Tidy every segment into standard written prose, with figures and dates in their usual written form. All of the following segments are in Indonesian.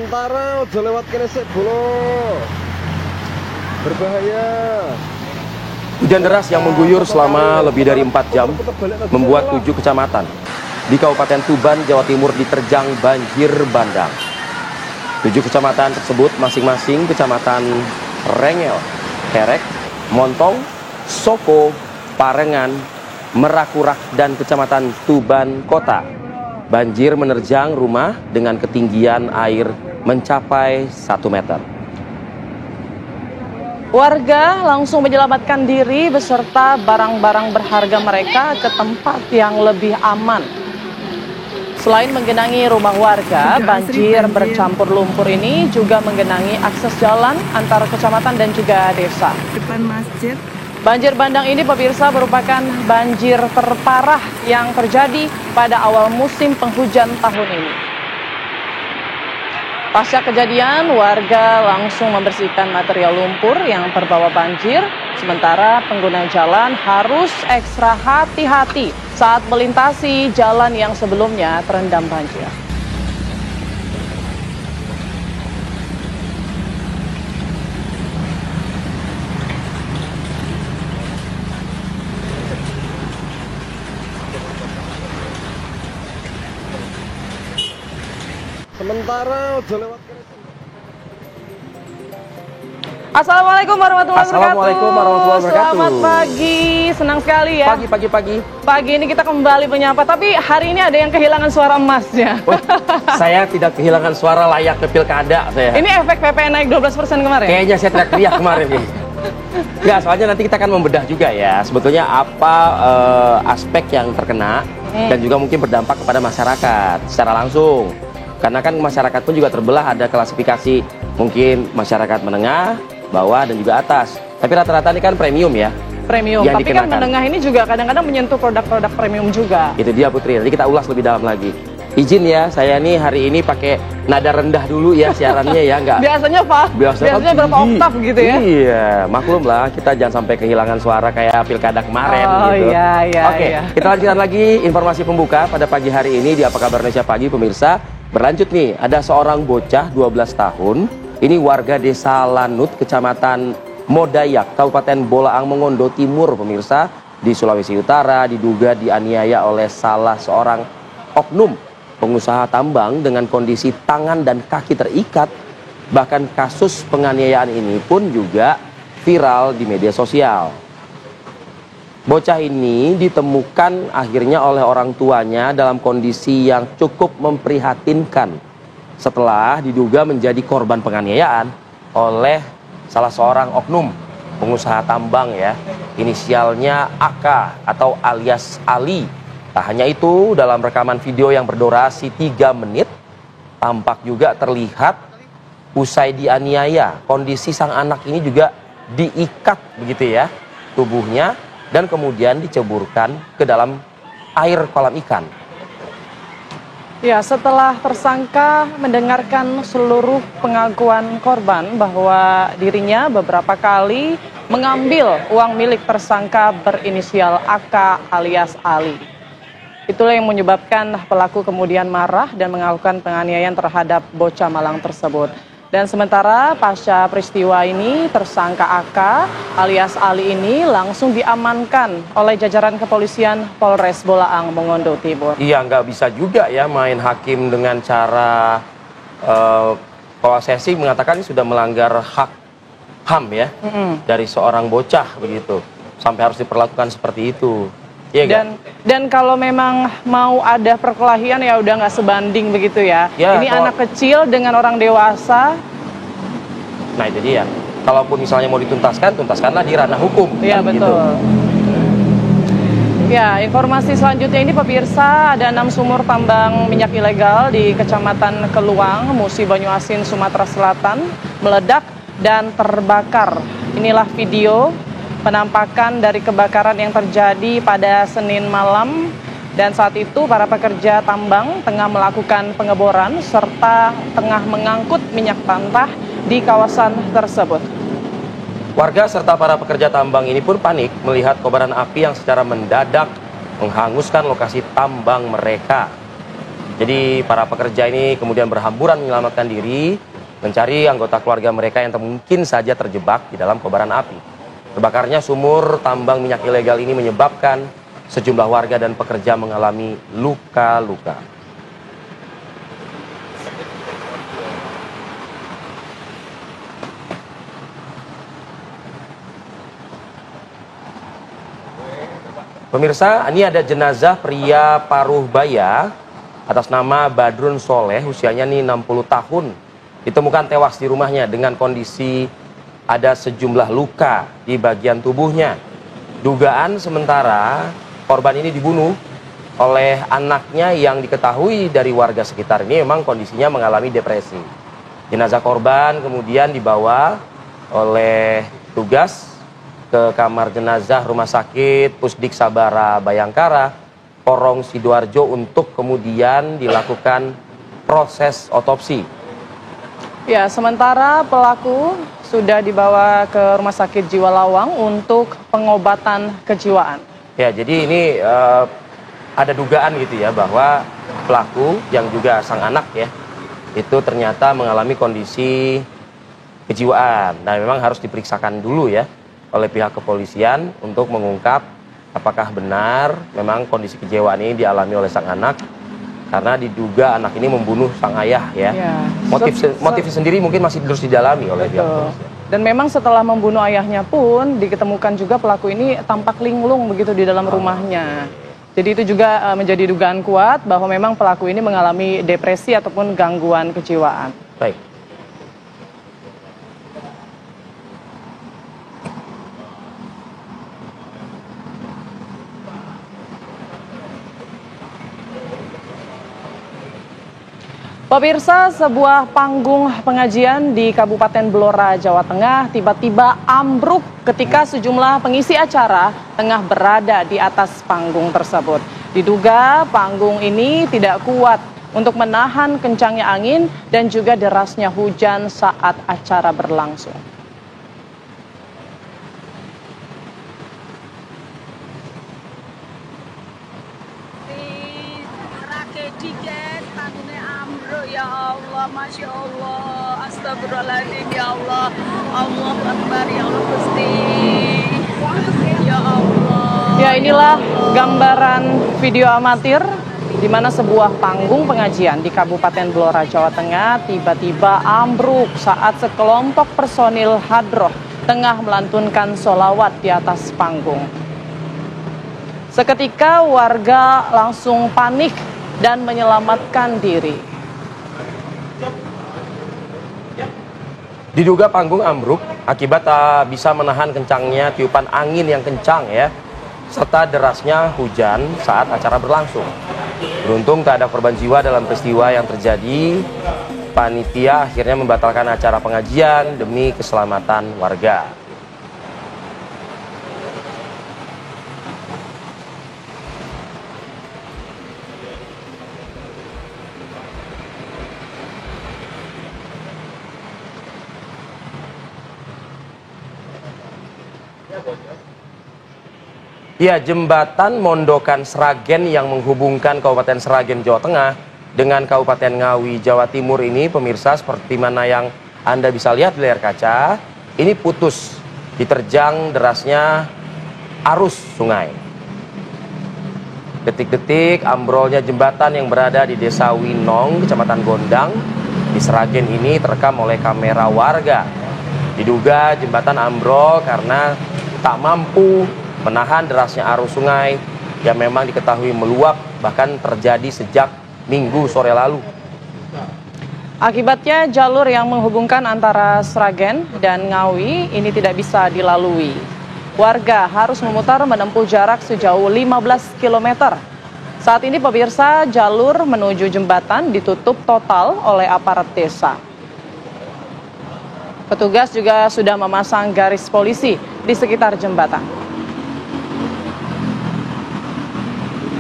Sementara udah lewat kene sik bolo. Berbahaya. Hujan deras yang mengguyur selama lebih dari 4 jam membuat 7 kecamatan di Kabupaten Tuban, Jawa Timur diterjang banjir bandang. 7 kecamatan tersebut masing-masing Kecamatan Rengel, Kerek, Montong, Soko, Parengan, Merakurak, dan Kecamatan Tuban Kota. Banjir menerjang rumah dengan ketinggian air mencapai 1 meter. Warga langsung menyelamatkan diri beserta barang-barang berharga mereka ke tempat yang lebih aman. Selain menggenangi rumah warga, banjir bercampur lumpur ini juga menggenangi akses jalan antara kecamatan dan juga desa. Depan masjid. Banjir bandang ini pemirsa merupakan banjir terparah yang terjadi pada awal musim penghujan tahun ini. Pasca kejadian, warga langsung membersihkan material lumpur yang terbawa banjir, sementara pengguna jalan harus ekstra hati-hati saat melintasi jalan yang sebelumnya terendam banjir. Sementara udah lewat kene. Assalamualaikum warahmatullahi wabarakatuh. Assalamualaikum warahmatullahi wabarakatuh. Selamat pagi, senang sekali ya. Pagi. Pagi ini kita kembali menyapa, tapi hari ini ada yang kehilangan suara emasnya. Saya tidak kehilangan suara layak ke pilkada saya. Ini efek PPN naik 12% kemarin? Kayaknya saya teriak-teriak kemarin nih. Ya, soalnya nanti kita akan membedah juga ya, sebetulnya apa aspek yang terkena dan juga mungkin berdampak kepada masyarakat secara langsung. Karena kan masyarakat pun juga terbelah, ada klasifikasi mungkin masyarakat menengah, bawah, dan juga atas. Tapi rata-rata ini kan premium ya. Premium, yang tapi dikenakan. kan menengah ini juga kadang-kadang menyentuh produk-produk premium juga. Itu dia Putri, nanti kita ulas lebih dalam lagi. Izin ya, saya nih hari ini pakai nada rendah dulu ya siarannya ya, enggak. Biasanya Pak, biasanya berapa oktav gitu ya? Iya, maklum lah, kita jangan sampai kehilangan suara kayak pilkada kemarin gitu. Iya. Oke, kita lanjutkan lagi informasi pembuka pada pagi hari ini di Apa Kabar Indonesia Pagi pemirsa. Berlanjut nih, ada seorang bocah 12 tahun, ini warga desa Lanut, Kecamatan Modayak, Kabupaten Bolaang Mongondo Timur pemirsa, di Sulawesi Utara, diduga dianiaya oleh salah seorang oknum pengusaha tambang dengan kondisi tangan dan kaki terikat. Bahkan kasus penganiayaan ini pun juga viral di media sosial. Bocah ini ditemukan akhirnya oleh orang tuanya dalam kondisi yang cukup memprihatinkan setelah diduga menjadi korban penganiayaan oleh salah seorang oknum pengusaha tambang ya, inisialnya AK atau alias Ali. Tak hanya itu, dalam rekaman video yang berdurasi 3 menit tampak juga terlihat usai dianiaya kondisi sang anak ini juga diikat begitu ya tubuhnya, dan kemudian diceburkan ke dalam air kolam ikan. Ya, setelah tersangka mendengarkan seluruh pengakuan korban bahwa dirinya beberapa kali mengambil uang milik tersangka berinisial AK alias Ali. Itulah yang menyebabkan pelaku kemudian marah dan melakukan penganiayaan terhadap bocah malang tersebut. Dan sementara pasca peristiwa ini, tersangka AK alias Ali ini langsung diamankan oleh jajaran kepolisian Polres Bolaang Mongondo Timur. Iya, nggak bisa juga ya main hakim dengan cara kalau saya sih mengatakan ini sudah melanggar hak HAM ya dari seorang bocah begitu, sampai harus diperlakukan seperti itu. Iya, dan kalau memang mau ada perkelahian ya udah nggak sebanding begitu ya. Ini anak kecil dengan orang dewasa. Nah itu dia. Kalaupun misalnya mau dituntaskan, tuntaskanlah di ranah hukum. Iya kan, betul. Gitu. Ya, informasi selanjutnya ini pemirsa, ada 6 sumur tambang minyak ilegal di Kecamatan Keluang, Musi Banyuasin, Sumatera Selatan meledak dan terbakar. Inilah video penampakan dari kebakaran yang terjadi pada Senin malam, dan saat itu para pekerja tambang tengah melakukan pengeboran serta tengah mengangkut minyak mentah di kawasan tersebut. Warga serta para pekerja tambang ini pun panik melihat kobaran api yang secara mendadak menghanguskan lokasi tambang mereka. Jadi para pekerja ini kemudian berhamburan menyelamatkan diri, mencari anggota keluarga mereka yang mungkin saja terjebak di dalam kobaran api. Terbakarnya sumur tambang minyak ilegal ini menyebabkan sejumlah warga dan pekerja mengalami luka-luka. Pemirsa, ini ada jenazah pria paruh baya atas nama Badrun Soleh, usianya nih 60 tahun. Ditemukan tewas di rumahnya dengan kondisi ada sejumlah luka di bagian tubuhnya. Dugaan sementara korban ini dibunuh oleh anaknya yang diketahui dari warga sekitar ini memang kondisinya mengalami depresi. Jenazah korban kemudian dibawa oleh tugas ke kamar jenazah Rumah Sakit Pusdik Sabara Bayangkara, Porong Sidoarjo untuk kemudian dilakukan proses otopsi. Ya, sementara pelaku sudah dibawa ke Rumah Sakit Jiwa Lawang untuk pengobatan kejiwaan. Ya, jadi ini ada dugaan gitu ya bahwa pelaku yang juga sang anak ya itu ternyata mengalami kondisi kejiwaan. Nah, memang harus diperiksakan dulu ya oleh pihak kepolisian untuk mengungkap apakah benar memang kondisi kejiwaan ini dialami oleh sang anak karena diduga anak ini membunuh sang ayah ya. Motif sendiri mungkin masih terus didalami oleh pihak kepolisian. Dan memang setelah membunuh ayahnya pun diketemukan juga pelaku ini tampak linglung begitu di dalam rumahnya. Jadi itu juga menjadi dugaan kuat bahwa memang pelaku ini mengalami depresi ataupun gangguan kejiwaan. Baik. Pemirsa, sebuah panggung pengajian di Kabupaten Blora, Jawa Tengah tiba-tiba ambruk ketika sejumlah pengisi acara tengah berada di atas panggung tersebut. Diduga panggung ini tidak kuat untuk menahan kencangnya angin dan juga derasnya hujan saat acara berlangsung. Ya Allah, Masya Allah, astagfirullahaladzim, ya Allah, Allahu Akbar, ya Allah Gusti, ya Allah. Ya, inilah gambaran video amatir di mana sebuah panggung pengajian di Kabupaten Blora, Jawa Tengah tiba-tiba ambruk saat sekelompok personil hadroh tengah melantunkan sholawat di atas panggung. Seketika warga langsung panik dan menyelamatkan diri. Diduga panggung ambruk akibat tak bisa menahan kencangnya tiupan angin yang kencang ya, serta derasnya hujan saat acara berlangsung. Beruntung tak ada korban jiwa dalam peristiwa yang terjadi. Panitia akhirnya membatalkan acara pengajian demi keselamatan warga. Ya, jembatan Mondokan Sragen yang menghubungkan Kabupaten Sragen, Jawa Tengah dengan Kabupaten Ngawi, Jawa Timur ini, pemirsa, seperti mana yang Anda bisa lihat di layar kaca, ini putus diterjang derasnya arus sungai. Detik-detik ambrolnya jembatan yang berada di Desa Winong, Kecamatan Gondang, di Sragen ini terekam oleh kamera warga. Diduga jembatan ambrol karena tak mampu menahan derasnya arus sungai yang memang diketahui meluap bahkan terjadi sejak Minggu sore lalu. Akibatnya jalur yang menghubungkan antara Sragen dan Ngawi ini tidak bisa dilalui. Warga harus memutar menempuh jarak sejauh 15 km. Saat ini pemirsa, jalur menuju jembatan ditutup total oleh aparat desa. Petugas juga sudah memasang garis polisi di sekitar jembatan.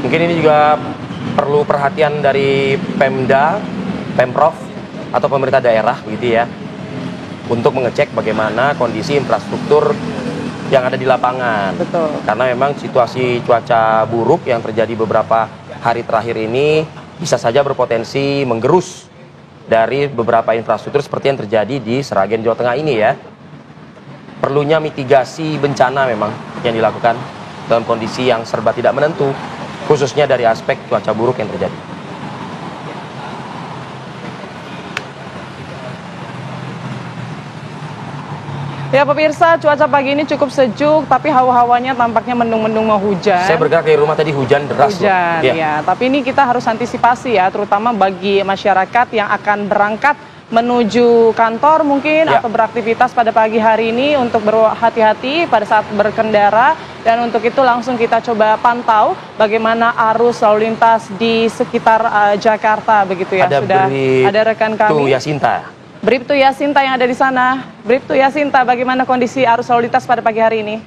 Mungkin ini juga perlu perhatian dari Pemda, Pemprov, atau pemerintah daerah begitu ya, untuk mengecek bagaimana kondisi infrastruktur yang ada di lapangan. Betul. Karena memang situasi cuaca buruk yang terjadi beberapa hari terakhir ini bisa saja berpotensi menggerus dari beberapa infrastruktur seperti yang terjadi di Sragen, Jawa Tengah ini ya. Perlunya mitigasi bencana memang yang dilakukan dalam kondisi yang serba tidak menentu, khususnya dari aspek cuaca buruk yang terjadi. Ya pemirsa, cuaca pagi ini cukup sejuk, tapi hawa-hawanya tampaknya mendung-mendung mau hujan. Saya bergerak dari rumah tadi hujan deras. Hujan, ya. Tapi ini kita harus antisipasi ya, terutama bagi masyarakat yang akan berangkat menuju kantor mungkin atau beraktivitas pada pagi hari ini untuk berhati-hati pada saat berkendara. Dan untuk itu langsung kita coba pantau bagaimana arus lalu lintas di sekitar Jakarta begitu ya. Sudah ada rekan kami. Yasinta. Bribtu Yasinta yang ada di sana. Bribtu Yasinta, bagaimana kondisi arus lalu lintas pada pagi hari ini?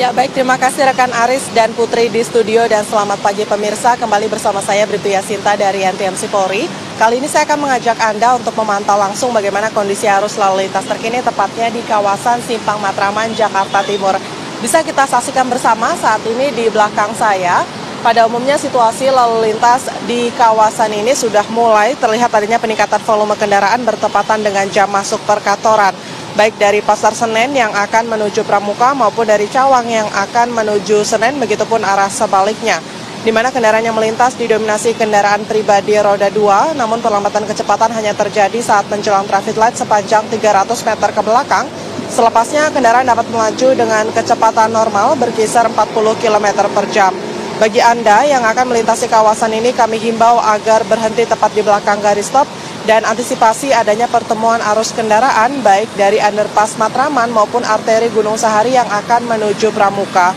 Ya baik, terima kasih rekan Aris dan Putri di studio dan selamat pagi pemirsa. Kembali bersama saya Bribtu Yasinta dari NTMC Polri. Kali ini saya akan mengajak Anda untuk memantau langsung bagaimana kondisi arus lalu lintas terkini tepatnya di kawasan Simpang Matraman, Jakarta Timur. Bisa kita saksikan bersama saat ini di belakang saya. Pada umumnya situasi lalu lintas di kawasan ini sudah mulai terlihat adanya peningkatan volume kendaraan bertepatan dengan jam masuk perkantoran. Baik dari Pasar Senen yang akan menuju Pramuka maupun dari Cawang yang akan menuju Senen, begitupun arah sebaliknya. Di mana kendaraan yang melintas didominasi kendaraan pribadi roda 2, namun perlambatan kecepatan hanya terjadi saat menjelang traffic light sepanjang 300 meter ke belakang. Selepasnya kendaraan dapat melaju dengan kecepatan normal berkisar 40 km per jam. Bagi Anda yang akan melintasi kawasan ini, kami himbau agar berhenti tepat di belakang garis stop dan antisipasi adanya pertemuan arus kendaraan baik dari underpass Matraman maupun arteri Gunung Sahari yang akan menuju Pramuka.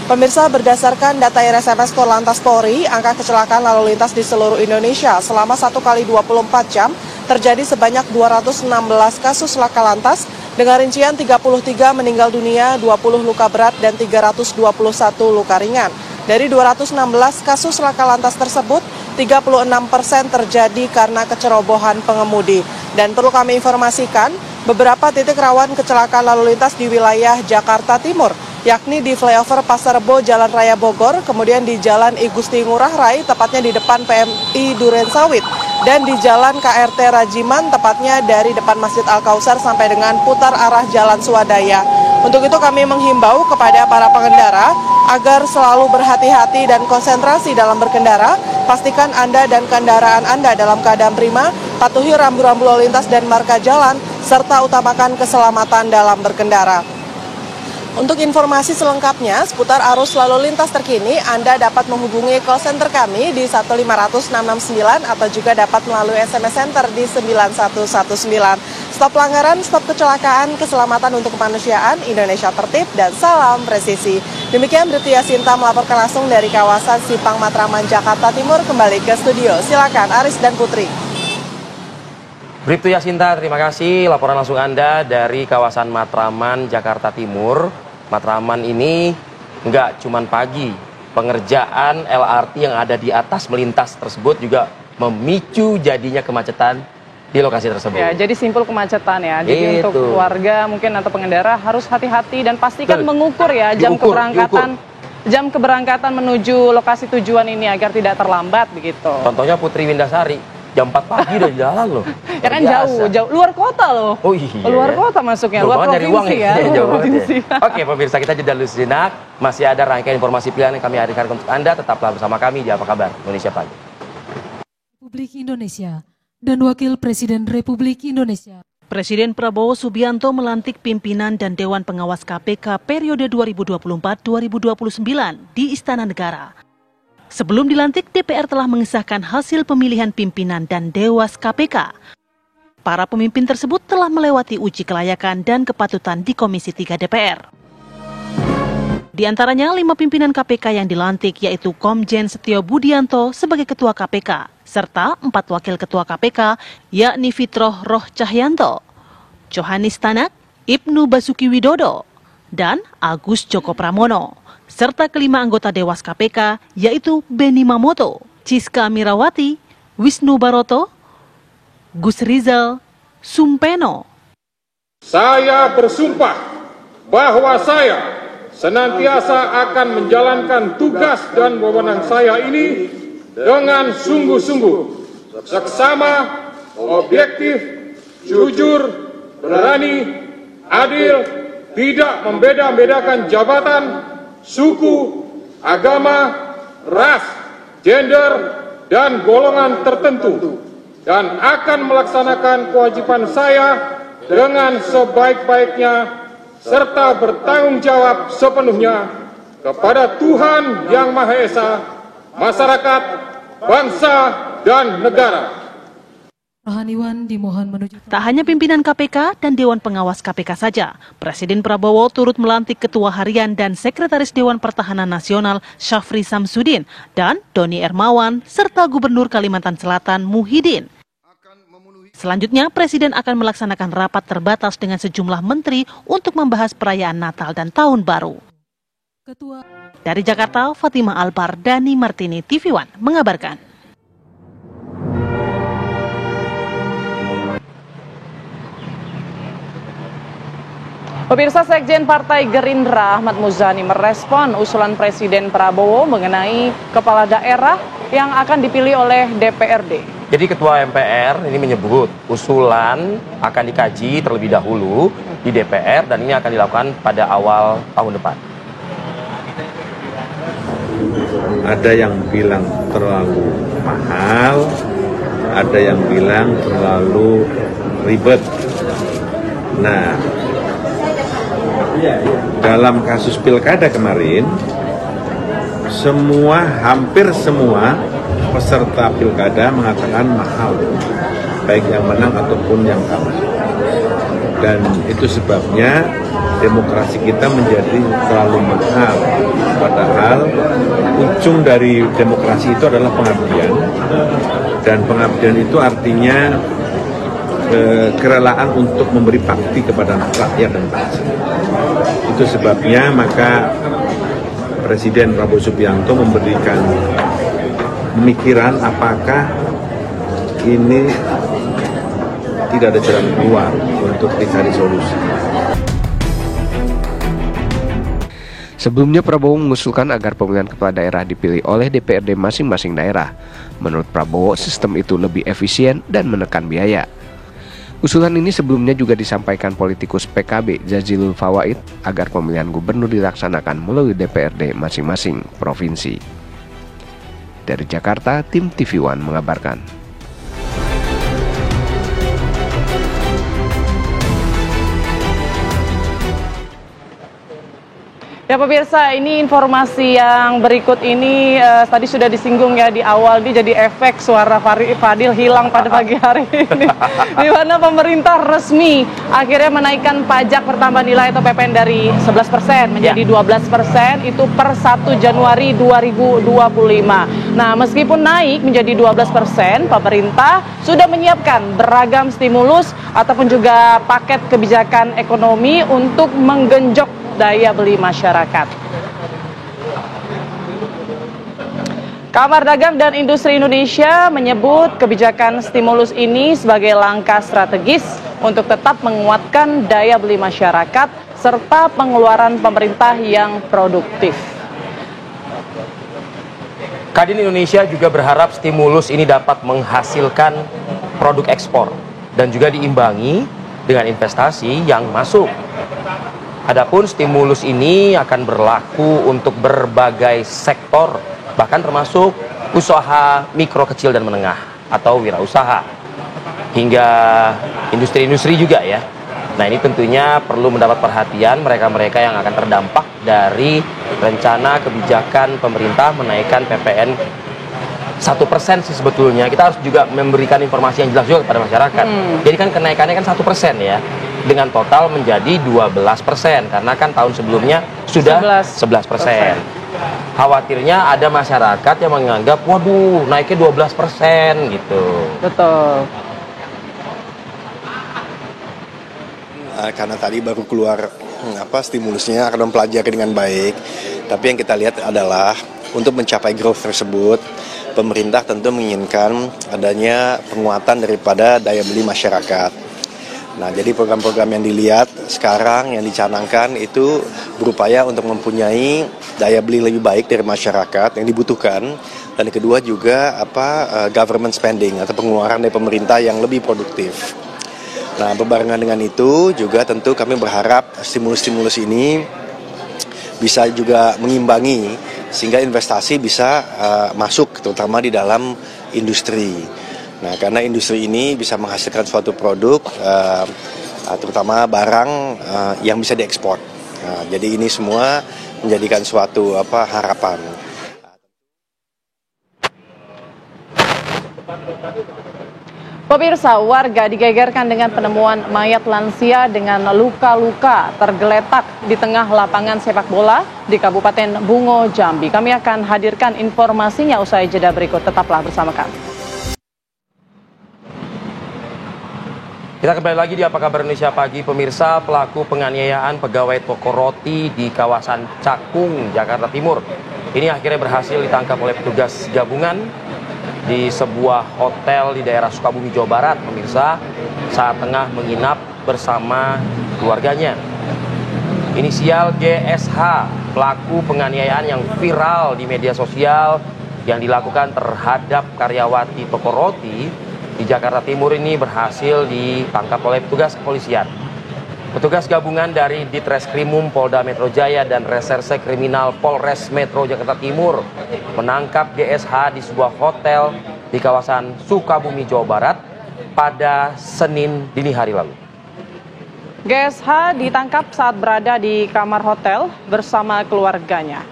Pemirsa, berdasarkan data RSMS Korlantas Polri, angka kecelakaan lalu lintas di seluruh Indonesia selama 1 kali 24 jam terjadi sebanyak 216 kasus laka lantas dengan rincian 33 meninggal dunia, 20 luka berat, dan 321 luka ringan. Dari 216 kasus laka lantas tersebut, 36% terjadi karena kecerobohan pengemudi. Dan perlu kami informasikan, beberapa titik rawan kecelakaan lalu lintas di wilayah Jakarta Timur, yakni di flyover Pasar Rebo Jalan Raya Bogor, kemudian di Jalan I Gusti Ngurah Rai, tepatnya di depan PMI Duren Sawit, dan di Jalan KRT Rajiman, tepatnya dari depan Masjid Al-Kausar sampai dengan putar arah Jalan Swadaya. Untuk itu kami menghimbau kepada para pengendara agar selalu berhati-hati dan konsentrasi dalam berkendara. Pastikan Anda dan kendaraan Anda dalam keadaan prima, patuhi rambu-rambu lalu lintas dan marka jalan, serta utamakan keselamatan dalam berkendara. Untuk informasi selengkapnya seputar arus lalu lintas terkini, Anda dapat menghubungi call center kami di 1500669 atau juga dapat melalui SMS Center di 9119. Stop pelanggaran, stop kecelakaan, keselamatan untuk kemanusiaan, Indonesia tertib, dan salam presisi. Demikian Bribtu Yasinta melaporkan langsung dari kawasan Simpang Matraman, Jakarta Timur. Kembali ke studio, silakan Aris dan Putri. Bribtu Yasinta, terima kasih laporan langsung Anda dari kawasan Matraman, Jakarta Timur. Matraman ini nggak cuman pagi, pengerjaan LRT yang ada di atas melintas tersebut juga memicu jadinya kemacetan di lokasi tersebut. Ya, jadi simpul kemacetan ya. Jadi untuk warga mungkin atau pengendara harus hati-hati dan pastikan mengukur ya jam keberangkatan menuju lokasi tujuan ini agar tidak terlambat begitu. Contohnya Putri Windasari, jam 4 pagi udah jalan loh. Ya kan jauh, luar kota loh. Oh iya. Luar kota masuknya, luar provinsi ya. Oke pemirsa, kita jeda dulu sejenak. Masih ada rangkaian informasi pilihan yang kami hadirkan untuk Anda. Tetaplah bersama kami di Apa Kabar Indonesia Pagi. Republik Indonesia dan Wakil Presiden Republik Indonesia. Presiden Prabowo Subianto melantik pimpinan dan Dewan Pengawas KPK periode 2024-2029 di Istana Negara. Sebelum dilantik, DPR telah mengesahkan hasil pemilihan pimpinan dan Dewas KPK. Para pemimpin tersebut telah melewati uji kelayakan dan kepatutan di Komisi 3 DPR. Di antaranya 5 pimpinan KPK yang dilantik yaitu Komjen Setio Budianto sebagai Ketua KPK, serta 4 Wakil Ketua KPK yakni Fitroh Roh Cahyanto, Johanis Tanak, Ibnu Basuki Widodo, dan Agus Joko Pramono, serta kelima anggota Dewas KPK yaitu Beni Mamoto, Ciska Mirawati, Wisnu Baroto, Gus Rizal, Sumpeno. Saya bersumpah bahwa saya senantiasa akan menjalankan tugas dan wewenang saya ini dengan sungguh-sungguh, seksama, objektif, jujur, berani, adil, tidak membeda-bedakan jabatan, suku, agama, ras, gender, dan golongan tertentu, dan akan melaksanakan kewajiban saya dengan sebaik-baiknya serta bertanggung jawab sepenuhnya kepada Tuhan Yang Maha Esa, masyarakat, bangsa, dan negara. Rohaniwan dimohon menuju. Tak hanya pimpinan KPK dan Dewan Pengawas KPK saja, Presiden Prabowo turut melantik Ketua Harian dan Sekretaris Dewan Pertahanan Nasional Syafri Samsudin dan Doni Ermawan, serta Gubernur Kalimantan Selatan Muhyiddin. Selanjutnya, Presiden akan melaksanakan rapat terbatas dengan sejumlah menteri untuk membahas perayaan Natal dan Tahun Baru. Dari Jakarta, Fatimah Alpar, Dani Martini, TV One mengabarkan. Pemirsa, Sekjen Partai Gerindra Ahmad Muzani merespon usulan Presiden Prabowo mengenai kepala daerah yang akan dipilih oleh DPRD. Jadi Ketua MPR ini menyebut usulan akan dikaji terlebih dahulu di DPR dan ini akan dilakukan pada awal tahun depan. Ada yang bilang terlalu mahal, ada yang bilang terlalu ribet. Nah, dalam kasus pilkada kemarin, hampir semua peserta pilkada mengatakan mahal, baik yang menang ataupun yang kalah. Dan itu sebabnya demokrasi kita menjadi terlalu mahal. Padahal ujung dari demokrasi itu adalah pengabdian. Dan pengabdian itu artinya kerelaan untuk memberi bakti kepada rakyat dan bangsa. Itu sebabnya maka Presiden Prabowo Subianto memberikan pemikiran apakah ini tidak ada jalan keluar untuk dicari solusi. Sebelumnya Prabowo mengusulkan agar pemilihan kepala daerah dipilih oleh DPRD masing-masing daerah. Menurut Prabowo, sistem itu lebih efisien dan menekan biaya. Usulan ini sebelumnya juga disampaikan politikus PKB Jazilul Fawait agar pemilihan gubernur dilaksanakan melalui DPRD masing-masing provinsi. Dari Jakarta, tim TV One mengabarkan. Ya pemirsa, ini informasi yang berikut ini tadi sudah disinggung ya di awal, ini jadi efek suara Fadil hilang pada pagi hari ini. Di mana pemerintah resmi akhirnya menaikkan pajak pertambahan nilai atau PPN dari 11% menjadi 12% itu per 1 Januari 2025. Nah, meskipun naik menjadi 12%, pemerintah sudah menyiapkan beragam stimulus ataupun juga paket kebijakan ekonomi untuk menggenjot daya beli masyarakat. Kamar Dagang dan Industri Indonesia menyebut kebijakan stimulus ini sebagai langkah strategis untuk tetap menguatkan daya beli masyarakat serta pengeluaran pemerintah yang produktif. Kadin Indonesia juga berharap stimulus ini dapat menghasilkan produk ekspor dan juga diimbangi dengan investasi yang masuk. Adapun stimulus ini akan berlaku untuk berbagai sektor, bahkan termasuk usaha mikro, kecil, dan menengah atau wirausaha, hingga industri-industri juga ya. Nah, ini tentunya perlu mendapat perhatian mereka-mereka yang akan terdampak dari rencana kebijakan pemerintah menaikkan PPN 1% sih sebetulnya. Kita harus juga memberikan informasi yang jelas juga kepada masyarakat. Jadi kan kenaikannya kan 1% ya, dengan total menjadi 12%, karena kan tahun sebelumnya sudah 11%. Khawatirnya ada masyarakat yang menganggap, waduh naiknya 12% gitu. Betul. Karena tadi baru keluar stimulusnya, akan mempelajari dengan baik. Tapi yang kita lihat adalah untuk mencapai growth tersebut, pemerintah tentu menginginkan adanya penguatan daripada daya beli masyarakat. Nah, jadi program-program yang dilihat sekarang yang dicanangkan itu berupaya untuk mempunyai daya beli lebih baik dari masyarakat yang dibutuhkan, dan kedua juga government spending atau pengeluaran dari pemerintah yang lebih produktif. Nah, berbarengan dengan itu juga tentu kami berharap stimulus-stimulus ini bisa juga mengimbangi sehingga investasi bisa masuk terutama di dalam industri. Nah, karena industri ini bisa menghasilkan suatu produk, terutama barang yang bisa diekspor. Nah, jadi ini semua menjadikan suatu harapan. Pemirsa, warga digegerkan dengan penemuan mayat lansia dengan luka-luka tergeletak di tengah lapangan sepak bola di Kabupaten Bungo, Jambi. Kami akan hadirkan informasinya usai jeda berikut. Tetaplah bersama kami. Kita kembali lagi di Apa Kabar Indonesia Pagi. Pemirsa, pelaku penganiayaan pegawai toko roti di kawasan Cakung, Jakarta Timur ini akhirnya berhasil ditangkap oleh petugas gabungan di sebuah hotel di daerah Sukabumi, Jawa Barat, pemirsa, saat tengah menginap bersama keluarganya. Inisial GSH, pelaku penganiayaan yang viral di media sosial yang dilakukan terhadap karyawati toko roti di Jakarta Timur ini berhasil ditangkap oleh petugas kepolisian. Petugas gabungan dari Ditreskrimum Polda Metro Jaya dan Reserse Kriminal Polres Metro Jakarta Timur menangkap GSH di sebuah hotel di kawasan Sukabumi, Jawa Barat pada Senin dini hari lalu. GSH ditangkap saat berada di kamar hotel bersama keluarganya.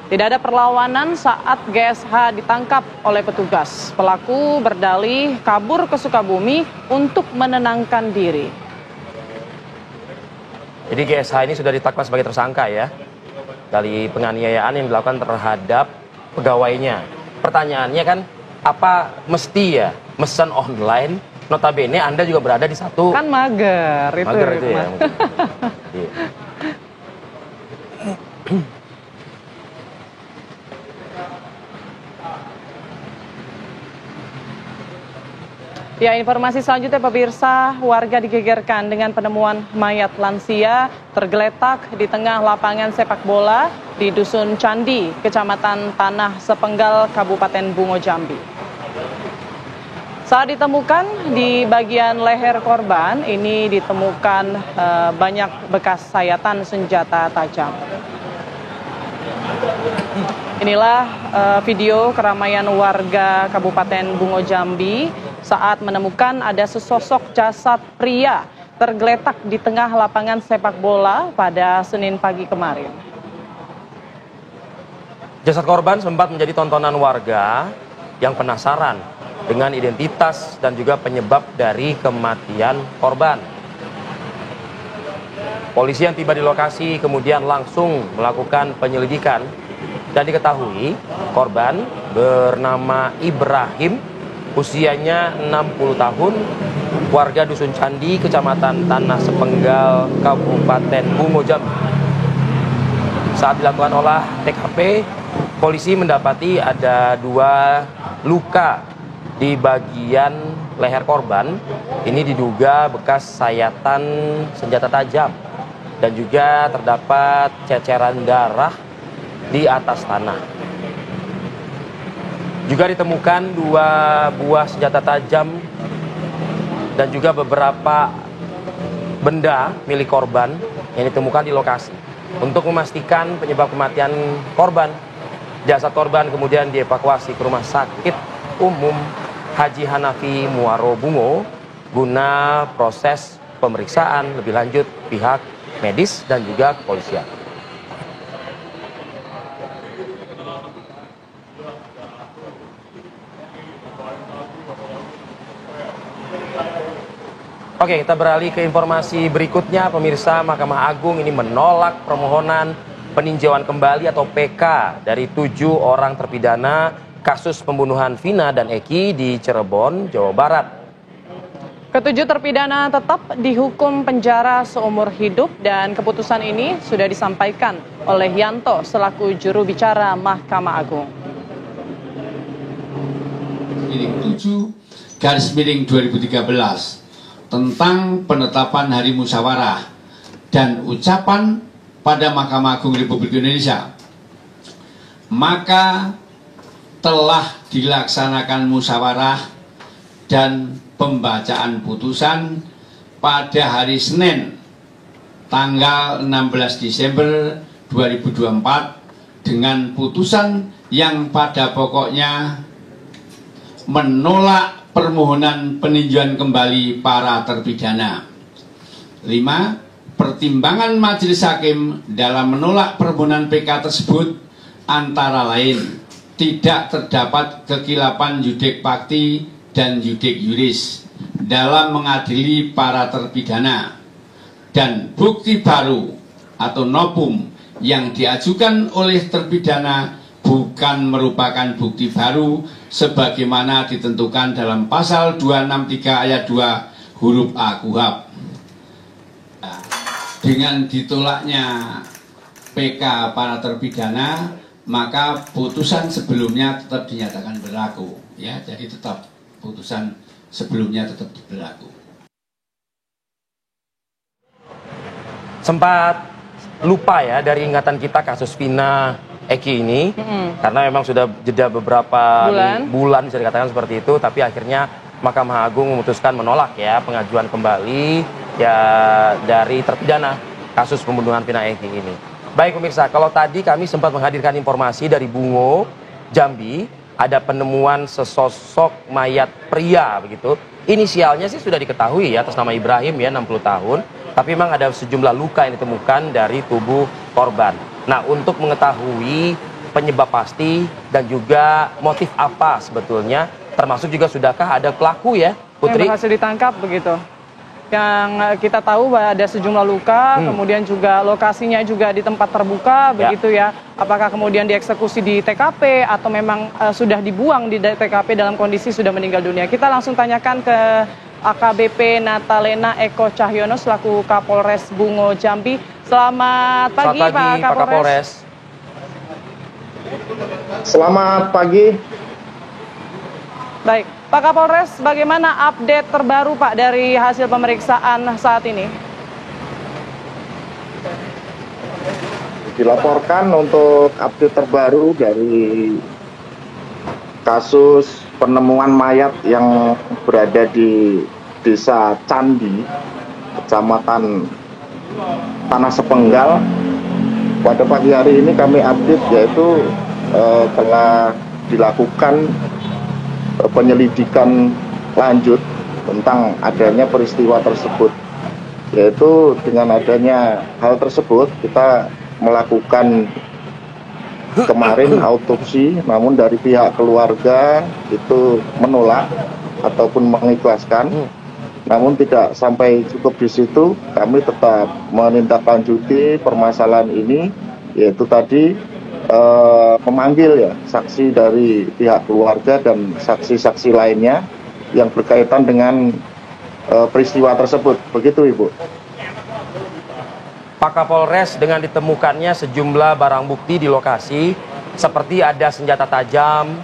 Tidak ada perlawanan saat GSH ditangkap oleh petugas. Pelaku berdalih kabur ke Sukabumi untuk menenangkan diri. Jadi GSH ini sudah ditetapkan sebagai tersangka ya, dari penganiayaan yang dilakukan terhadap pegawainya. Pertanyaannya kan, apa mesti ya mesen online? Notabene Anda juga berada di satu. Kan mager itu. Mager itu ya. Iya. Ya, informasi selanjutnya pemirsa, warga digegerkan dengan penemuan mayat lansia tergeletak di tengah lapangan sepak bola di Dusun Candi, Kecamatan Tanah Sepenggal, Kabupaten Bungo, Jambi. Saat ditemukan di bagian leher korban, ini ditemukan banyak bekas sayatan senjata tajam. Inilah video keramaian warga Kabupaten Bungo, Jambi saat menemukan ada sesosok jasad pria tergeletak di tengah lapangan sepak bola pada Senin pagi kemarin. Jasad korban sempat menjadi tontonan warga yang penasaran dengan identitas dan juga penyebab dari kematian korban. Polisi yang tiba di lokasi kemudian langsung melakukan penyelidikan dan diketahui korban bernama Ibrahim, usianya 60 tahun, warga Dusun Candi, Kecamatan Tanah Sepenggal, Kabupaten Bungo, Jambi. Saat dilakukan olah TKP, polisi mendapati ada 2 luka di bagian leher korban. Ini diduga bekas sayatan senjata tajam dan juga terdapat ceceran darah di atas tanah. Juga ditemukan 2 buah senjata tajam dan juga beberapa benda milik korban yang ditemukan di lokasi. Untuk memastikan penyebab kematian korban, jasad korban kemudian dievakuasi ke Rumah Sakit Umum Haji Hanafi Muaro Bungo guna proses pemeriksaan lebih lanjut pihak medis dan juga kepolisian. Oke, kita beralih ke informasi berikutnya. Pemirsa, Mahkamah Agung ini menolak permohonan peninjauan kembali atau PK dari 7 orang terpidana kasus pembunuhan Vina dan Eki di Cirebon, Jawa Barat. Ketujuh terpidana tetap dihukum penjara seumur hidup dan keputusan ini sudah disampaikan oleh Yanto selaku juru bicara Mahkamah Agung. Miring 7 garis miring 2013 tentang penetapan Hari Musyawarah dan ucapan pada Mahkamah Agung Republik Indonesia, maka telah dilaksanakan musyawarah dan pembacaan putusan pada hari Senin tanggal 16 Desember 2024 dengan putusan yang pada pokoknya menolak permohonan peninjauan kembali para terpidana. 5. Pertimbangan majelis hakim dalam menolak permohonan PK tersebut antara lain tidak terdapat kekilapan yudik fakti dan yudik yuris dalam mengadili para terpidana, dan bukti baru atau novum yang diajukan oleh terpidana bukan merupakan bukti baru sebagaimana ditentukan dalam pasal 263 ayat 2 huruf A KUHP. Dengan ditolaknya PK para terpidana, maka putusan sebelumnya tetap dinyatakan berlaku, ya. Jadi tetap putusan sebelumnya tetap berlaku. Sempat lupa ya dari ingatan kita kasus Vina Eki ini, karena memang sudah jeda beberapa bulan bisa dikatakan seperti itu, tapi akhirnya Mahkamah Agung memutuskan menolak ya pengajuan kembali ya dari terpidana kasus pembunuhan Vina Eki ini. Baik pemirsa, kalau tadi kami sempat menghadirkan informasi dari Bungo, Jambi, ada penemuan sesosok mayat pria begitu. Inisialnya sih sudah diketahui ya atas nama Ibrahim ya 60 tahun, tapi memang ada sejumlah luka yang ditemukan dari tubuh korban. Nah, untuk mengetahui penyebab pasti dan juga motif apa sebetulnya, termasuk juga sudahkah ada pelaku ya, Putri? Yang berhasil ditangkap begitu. Yang kita tahu bahwa ada sejumlah luka, kemudian juga lokasinya juga di tempat terbuka, begitu ya. Apakah kemudian dieksekusi di TKP atau memang sudah dibuang di TKP dalam kondisi sudah meninggal dunia. Kita langsung tanyakan ke AKBP Natalena Eko Cahyono selaku Kapolres Bungo Jambi. Selamat pagi, Pak Kapolres. Selamat pagi. Baik, Pak Kapolres, bagaimana update terbaru Pak dari hasil pemeriksaan saat ini? Dilaporkan untuk update terbaru dari kasus penemuan mayat yang berada di Desa Candi, Kecamatan Tanah Sepenggal. Pada pagi hari ini kami update yaitu telah dilakukan penyelidikan lanjut tentang adanya peristiwa tersebut, yaitu dengan adanya hal tersebut kita melakukan kemarin autopsi, namun dari pihak keluarga itu menolak ataupun mengikhlaskan. Namun tidak sampai cukup di situ, kami tetap menindaklanjuti permasalahan ini, yaitu tadi memanggil ya saksi dari pihak keluarga dan saksi-saksi lainnya yang berkaitan dengan peristiwa tersebut. Begitu Ibu. Pak Kapolres, dengan ditemukannya sejumlah barang bukti di lokasi seperti ada senjata tajam,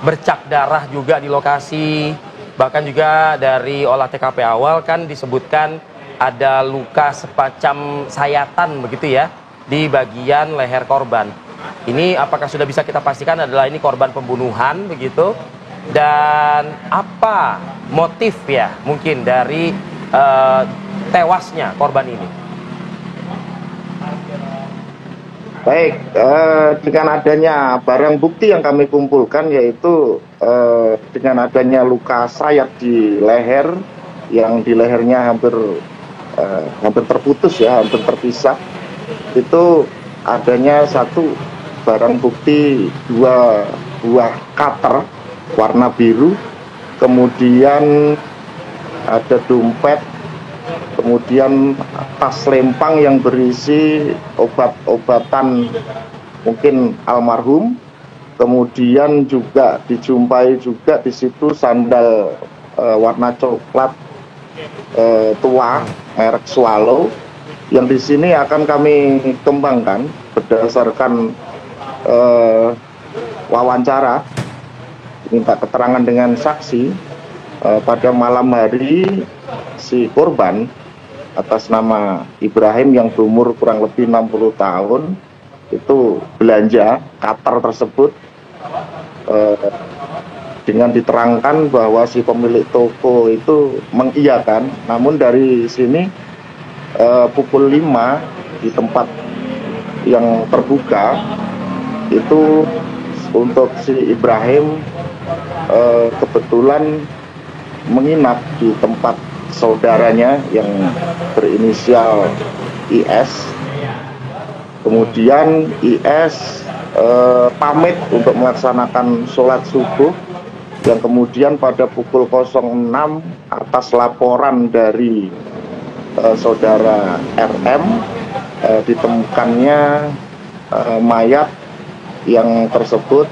bercak darah juga di lokasi, bahkan juga dari olah TKP awal kan disebutkan ada luka semacam sayatan begitu ya di bagian leher korban. Ini apakah sudah bisa kita pastikan adalah ini korban pembunuhan begitu? Dan apa motif ya mungkin dari tewasnya korban ini? Baik, dengan adanya barang bukti yang kami kumpulkan yaitu dengan adanya luka sayat di leher, yang di lehernya hampir terputus ya, hampir terpisah, itu adanya satu barang bukti 2 buah cutter warna biru, kemudian ada dompet, kemudian tas lempang yang berisi obat-obatan mungkin almarhum, kemudian juga dijumpai juga di situ sandal warna coklat tua merek Swallow, yang di sini akan kami kembangkan berdasarkan wawancara, minta keterangan dengan saksi pada malam hari si korban atas nama Ibrahim yang berumur kurang lebih 60 tahun itu belanja Qatar tersebut dengan diterangkan bahwa si pemilik toko itu mengiyakan, namun dari sini pukul 5 di tempat yang terbuka itu untuk si Ibrahim kebetulan menginap di tempat saudaranya yang berinisial IS. Kemudian IS pamit untuk melaksanakan sholat subuh, yang kemudian pada pukul 06 atas laporan dari saudara RM ditemukannya mayat yang tersebut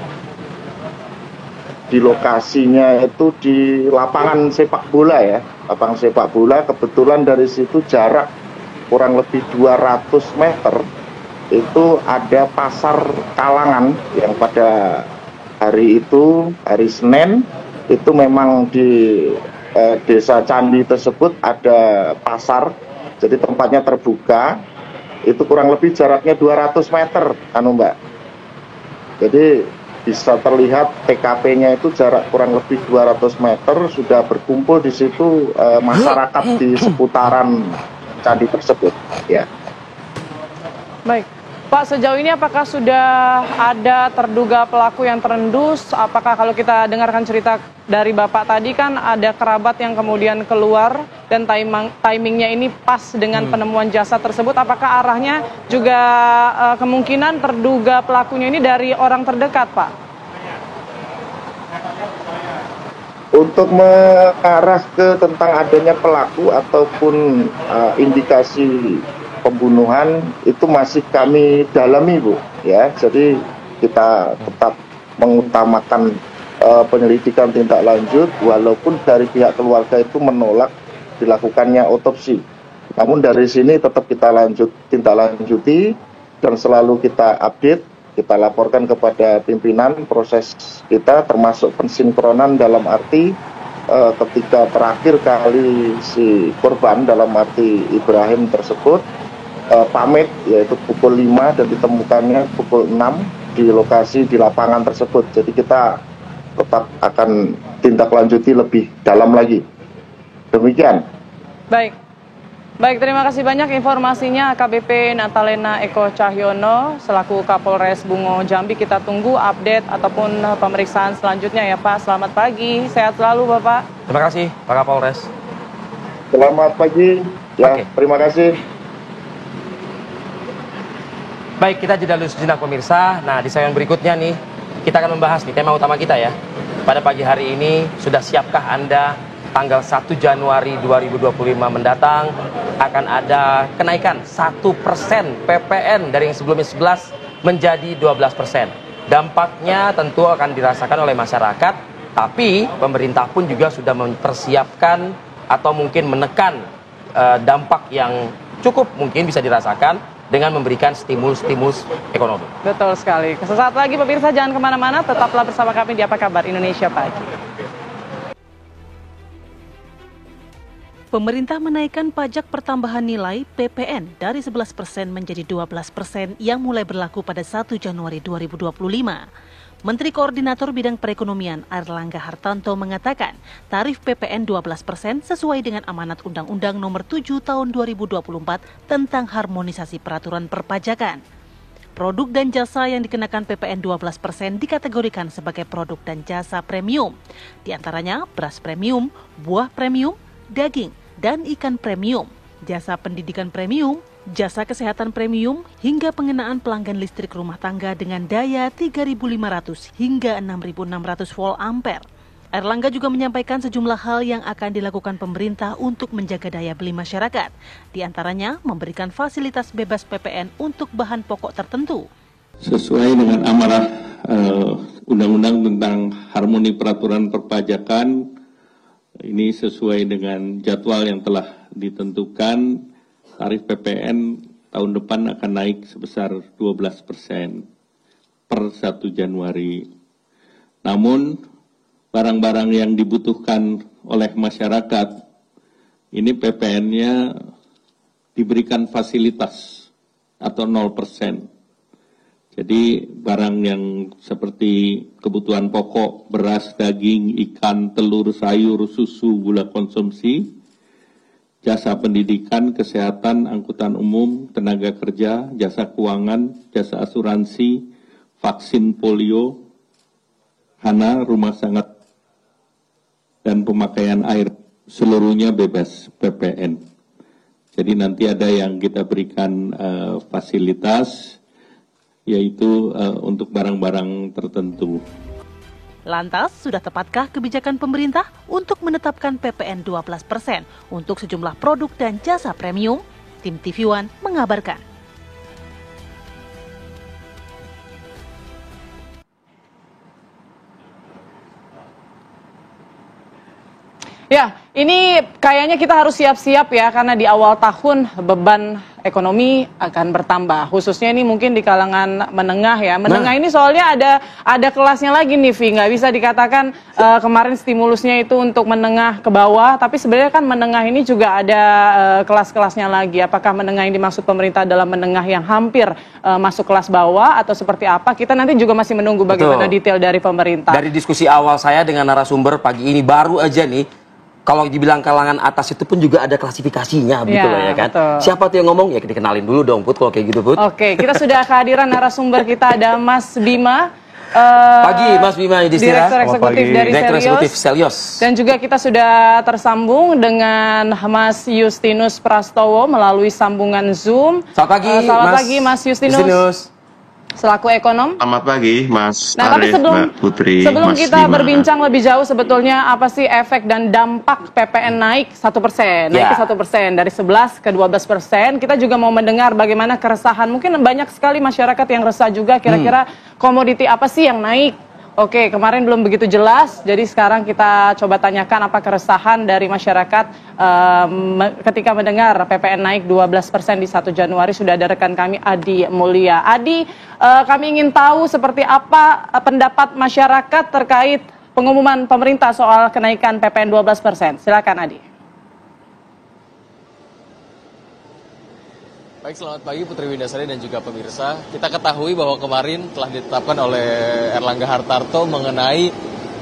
di lokasinya itu di lapangan sepak bola ya, lapangan sepak bola. Kebetulan dari situ jarak kurang lebih 200 meter itu ada pasar Kalangan yang pada hari itu, hari Senin, itu memang di desa Candi tersebut ada pasar, jadi tempatnya terbuka, itu kurang lebih jaraknya 200 meter, Mbak. Jadi bisa terlihat TKP-nya itu jarak kurang lebih 200 meter, sudah berkumpul di situ masyarakat di seputaran candi tersebut. Ya. Baik, Pak, sejauh ini apakah sudah ada terduga pelaku yang terendus? Apakah kalau kita dengarkan cerita dari Bapak tadi kan ada kerabat yang kemudian keluar dan timingnya ini pas dengan penemuan jasad tersebut. Apakah arahnya juga kemungkinan terduga pelakunya ini dari orang terdekat, Pak? Untuk mengarah ke tentang adanya pelaku ataupun indikasi pembunuhan itu masih kami dalami, Bu, ya. Jadi kita tetap mengutamakan penyelidikan tindak lanjut walaupun dari pihak keluarga itu menolak dilakukannya otopsi. Namun dari sini tetap kita tindak lanjuti dan selalu kita update, kita laporkan kepada pimpinan proses kita, termasuk pensinkronan dalam arti ketika terakhir kali si korban dalam arti Ibrahim tersebut pamit, yaitu pukul 5 dan ditemukannya pukul 6 di lokasi di lapangan tersebut. Jadi kita tetap akan tindak lanjuti lebih dalam lagi. Demikian. Baik, terima kasih banyak informasinya AKBP Natalena Eko Cahyono selaku Kapolres Bungo Jambi. Kita tunggu update ataupun pemeriksaan selanjutnya ya, Pak. Selamat pagi, sehat selalu Bapak. Terima kasih Pak Kapolres. Selamat pagi. Ya, terima kasih. Baik, kita jeda dulu sejenak pemirsa. Nah, di segmen berikutnya nih, kita akan membahas nih tema utama kita ya. Pada pagi hari ini, sudah siapkah Anda tanggal 1 Januari 2025 mendatang akan ada kenaikan 1% PPN dari yang sebelumnya 11 menjadi 12%. Dampaknya tentu akan dirasakan oleh masyarakat, tapi pemerintah pun juga sudah mempersiapkan atau mungkin menekan dampak yang cukup mungkin bisa dirasakan dengan memberikan stimulus ekonomi. Betul sekali. Sesaat lagi pemirsa, jangan kemana-mana, tetaplah bersama kami di Apa Kabar Indonesia Pagi. Pemerintah menaikkan pajak pertambahan nilai PPN dari 11% menjadi 12% yang mulai berlaku pada 1 Januari 2025. Menteri Koordinator Bidang Perekonomian Airlangga Hartanto mengatakan tarif PPN 12% sesuai dengan amanat Undang-Undang Nomor 7 Tahun 2024 tentang harmonisasi peraturan perpajakan. Produk dan jasa yang dikenakan PPN 12% dikategorikan sebagai produk dan jasa premium. Di antaranya beras premium, buah premium, daging, dan ikan premium, jasa pendidikan premium, jasa kesehatan premium, hingga pengenaan pelanggan listrik rumah tangga dengan daya 3.500 hingga 6.600 volt ampere. Airlangga juga menyampaikan sejumlah hal yang akan dilakukan pemerintah untuk menjaga daya beli masyarakat. Di antaranya memberikan fasilitas bebas PPN untuk bahan pokok tertentu. Sesuai dengan amanah Undang-Undang tentang harmoni peraturan perpajakan, ini sesuai dengan jadwal yang telah ditentukan. Tarif PPN tahun depan akan naik sebesar 12% per 1 Januari. Namun, barang-barang yang dibutuhkan oleh masyarakat ini PPN-nya diberikan fasilitas atau 0%. Jadi barang yang seperti kebutuhan pokok, beras, daging, ikan, telur, sayur, susu, gula konsumsi, jasa pendidikan, kesehatan, angkutan umum, tenaga kerja, jasa keuangan, jasa asuransi, vaksin polio, hana, rumah sangat, dan pemakaian air, seluruhnya bebas PPN. Jadi nanti ada yang kita berikan fasilitas, yaitu untuk barang-barang tertentu. Lantas, sudah tepatkah kebijakan pemerintah untuk menetapkan PPN 12% untuk sejumlah produk dan jasa premium? Tim TV One mengabarkan. Ya, ini kayaknya kita harus siap-siap ya, karena di awal tahun beban ekonomi akan bertambah. Khususnya ini mungkin di kalangan menengah ya. Menengah ini soalnya ada kelasnya lagi nih, Vi. Nggak bisa dikatakan kemarin stimulusnya itu untuk menengah ke bawah, tapi sebenarnya kan menengah ini juga ada kelas-kelasnya lagi. Apakah menengah yang dimaksud pemerintah adalah menengah yang hampir masuk kelas bawah atau seperti apa? Kita nanti juga masih menunggu bagaimana detail dari pemerintah. Dari diskusi awal saya dengan narasumber pagi ini baru aja nih, kalau dibilang kalangan atas itu pun juga ada klasifikasinya, begitu loh ya kan. Betul. Siapa tuh yang ngomong? Ya dikenalin dulu dong, Put, kalau kayak gitu, Put. Oke, kita sudah kehadiran narasumber kita, ada Mas Bima. Pagi, Mas Bima Yudhistira. Direktur Eksekutif dari Selyos. Dan juga kita sudah tersambung dengan Mas Justinus Prastowo melalui sambungan Zoom. Selamat pagi, selamat pagi Mas Justinus. Selaku ekonom. Selamat pagi, Mas Arif, Mbak Putri, sebelum Mas kita Bima. berbincang lebih jauh sebetulnya apa sih efek dan dampak PPN naik 1%, naik ke 1% dari 11 ke 12%. Kita juga mau mendengar bagaimana keresahan. Mungkin banyak sekali masyarakat yang resah juga kira-kira komoditi apa sih yang naik. Oke, kemarin belum begitu jelas, jadi sekarang kita coba tanyakan apa keresahan dari masyarakat ketika mendengar PPN naik 12% di 1 Januari. Sudah ada rekan kami Adi Mulia. Adi, kami ingin tahu seperti apa pendapat masyarakat terkait pengumuman pemerintah soal kenaikan PPN 12%. Silakan Adi. Baik, selamat pagi Putri Windasari dan juga pemirsa. Kita ketahui bahwa kemarin telah ditetapkan oleh Erlangga Hartarto mengenai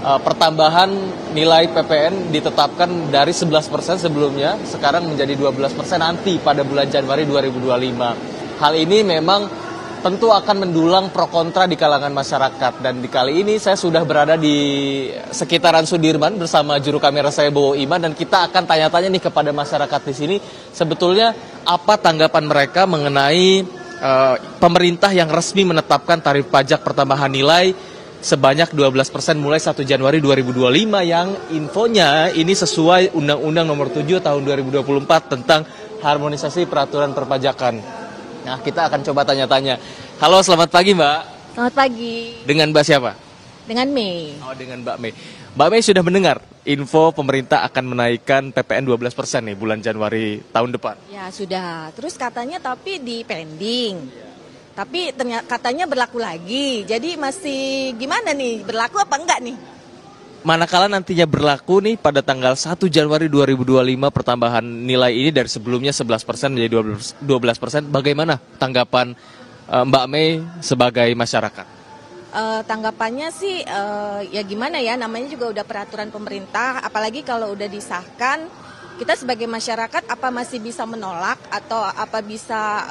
pertambahan nilai PPN ditetapkan dari 11% sebelumnya, sekarang menjadi 12% nanti pada bulan Januari 2025. Hal ini memang tentu akan mendulang pro kontra di kalangan masyarakat. Dan di kali ini saya sudah berada di sekitaran Sudirman bersama juru kamera saya Bowo Iman, dan kita akan tanya-tanya nih kepada masyarakat di sini sebetulnya apa tanggapan mereka mengenai pemerintah yang resmi menetapkan tarif pajak pertambahan nilai sebanyak 12% mulai 1 Januari 2025 yang infonya ini sesuai Undang-Undang Nomor 7 Tahun 2024 tentang harmonisasi peraturan perpajakan. Nah, kita akan coba tanya-tanya. Halo, selamat pagi Mbak. Selamat pagi. Dengan Mbak siapa? Dengan Mei. Oh, dengan Mbak Mei. Mbak Mei sudah mendengar info pemerintah akan menaikkan PPN 12% nih bulan Januari tahun depan? Ya, sudah. Terus katanya tapi di pending. Tapi ternyata katanya berlaku lagi. Jadi masih gimana nih? Berlaku apa enggak nih? Manakala nantinya berlaku nih pada tanggal 1 Januari 2025 pertambahan nilai ini dari sebelumnya 11% menjadi 12%, bagaimana tanggapan Mbak Mei sebagai masyarakat? Tanggapannya sih ya gimana ya, namanya juga udah peraturan pemerintah, apalagi kalau udah disahkan, kita sebagai masyarakat apa masih bisa menolak atau apa bisa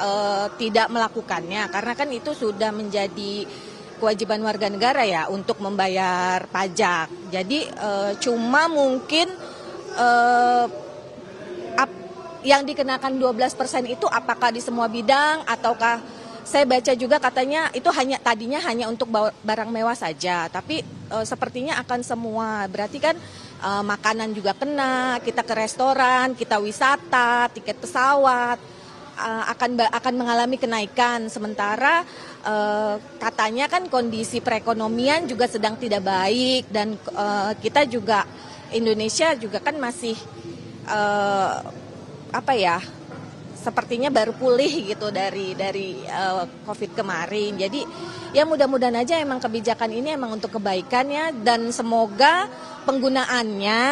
tidak melakukannya, karena kan itu sudah menjadi kewajiban warga negara ya untuk membayar pajak. Jadi cuma mungkin yang dikenakan 12% itu apakah di semua bidang ataukah saya baca juga katanya itu tadinya hanya untuk barang mewah saja, tapi sepertinya akan semua. Berarti kan makanan juga kena, kita ke restoran, kita wisata, tiket pesawat akan mengalami kenaikan. Sementara katanya kan kondisi perekonomian juga sedang tidak baik, dan kita juga Indonesia juga kan masih sepertinya baru pulih gitu dari COVID kemarin. Jadi ya mudah-mudahan aja emang kebijakan ini emang untuk kebaikan ya, dan semoga penggunaannya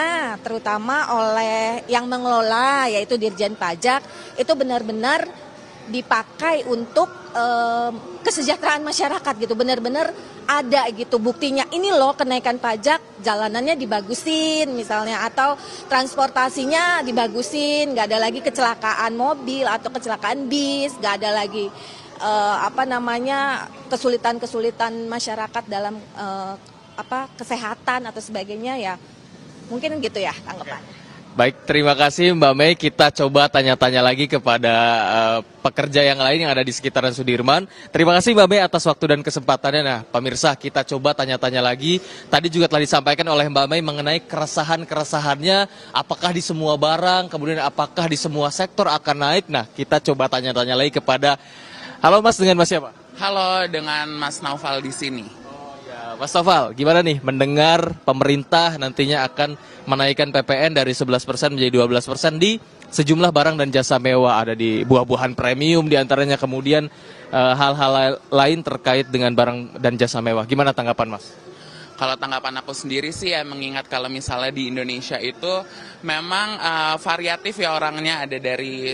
terutama oleh yang mengelola yaitu Dirjen Pajak itu benar-benar dipakai untuk kesejahteraan masyarakat gitu, benar-benar ada gitu buktinya, ini loh kenaikan pajak, jalanannya dibagusin misalnya, atau transportasinya dibagusin, nggak ada lagi kecelakaan mobil atau kecelakaan bis, nggak ada lagi kesulitan-kesulitan masyarakat dalam kesehatan atau sebagainya ya, mungkin gitu ya tanggapannya. Baik, terima kasih Mbak Mei. Kita coba tanya-tanya lagi kepada pekerja yang lain yang ada di sekitaran Sudirman. Terima kasih Mbak Mei atas waktu dan kesempatannya. Nah, pemirsa, kita coba tanya-tanya lagi. Tadi juga telah disampaikan oleh Mbak Mei mengenai keresahan-keresahannya, apakah di semua barang, kemudian apakah di semua sektor akan naik. Nah, kita coba tanya-tanya lagi kepada... Halo Mas, dengan Mas siapa? Halo, dengan Mas Naufal di sini. Mas Naufal, gimana nih mendengar pemerintah nantinya akan menaikkan PPN dari 11% menjadi 12% di sejumlah barang dan jasa mewah, ada di buah-buahan premium diantaranya, kemudian hal-hal lain terkait dengan barang dan jasa mewah. Gimana tanggapan Mas? Kalau tanggapan aku sendiri sih ya, mengingat kalau misalnya di Indonesia itu memang variatif ya orangnya, ada dari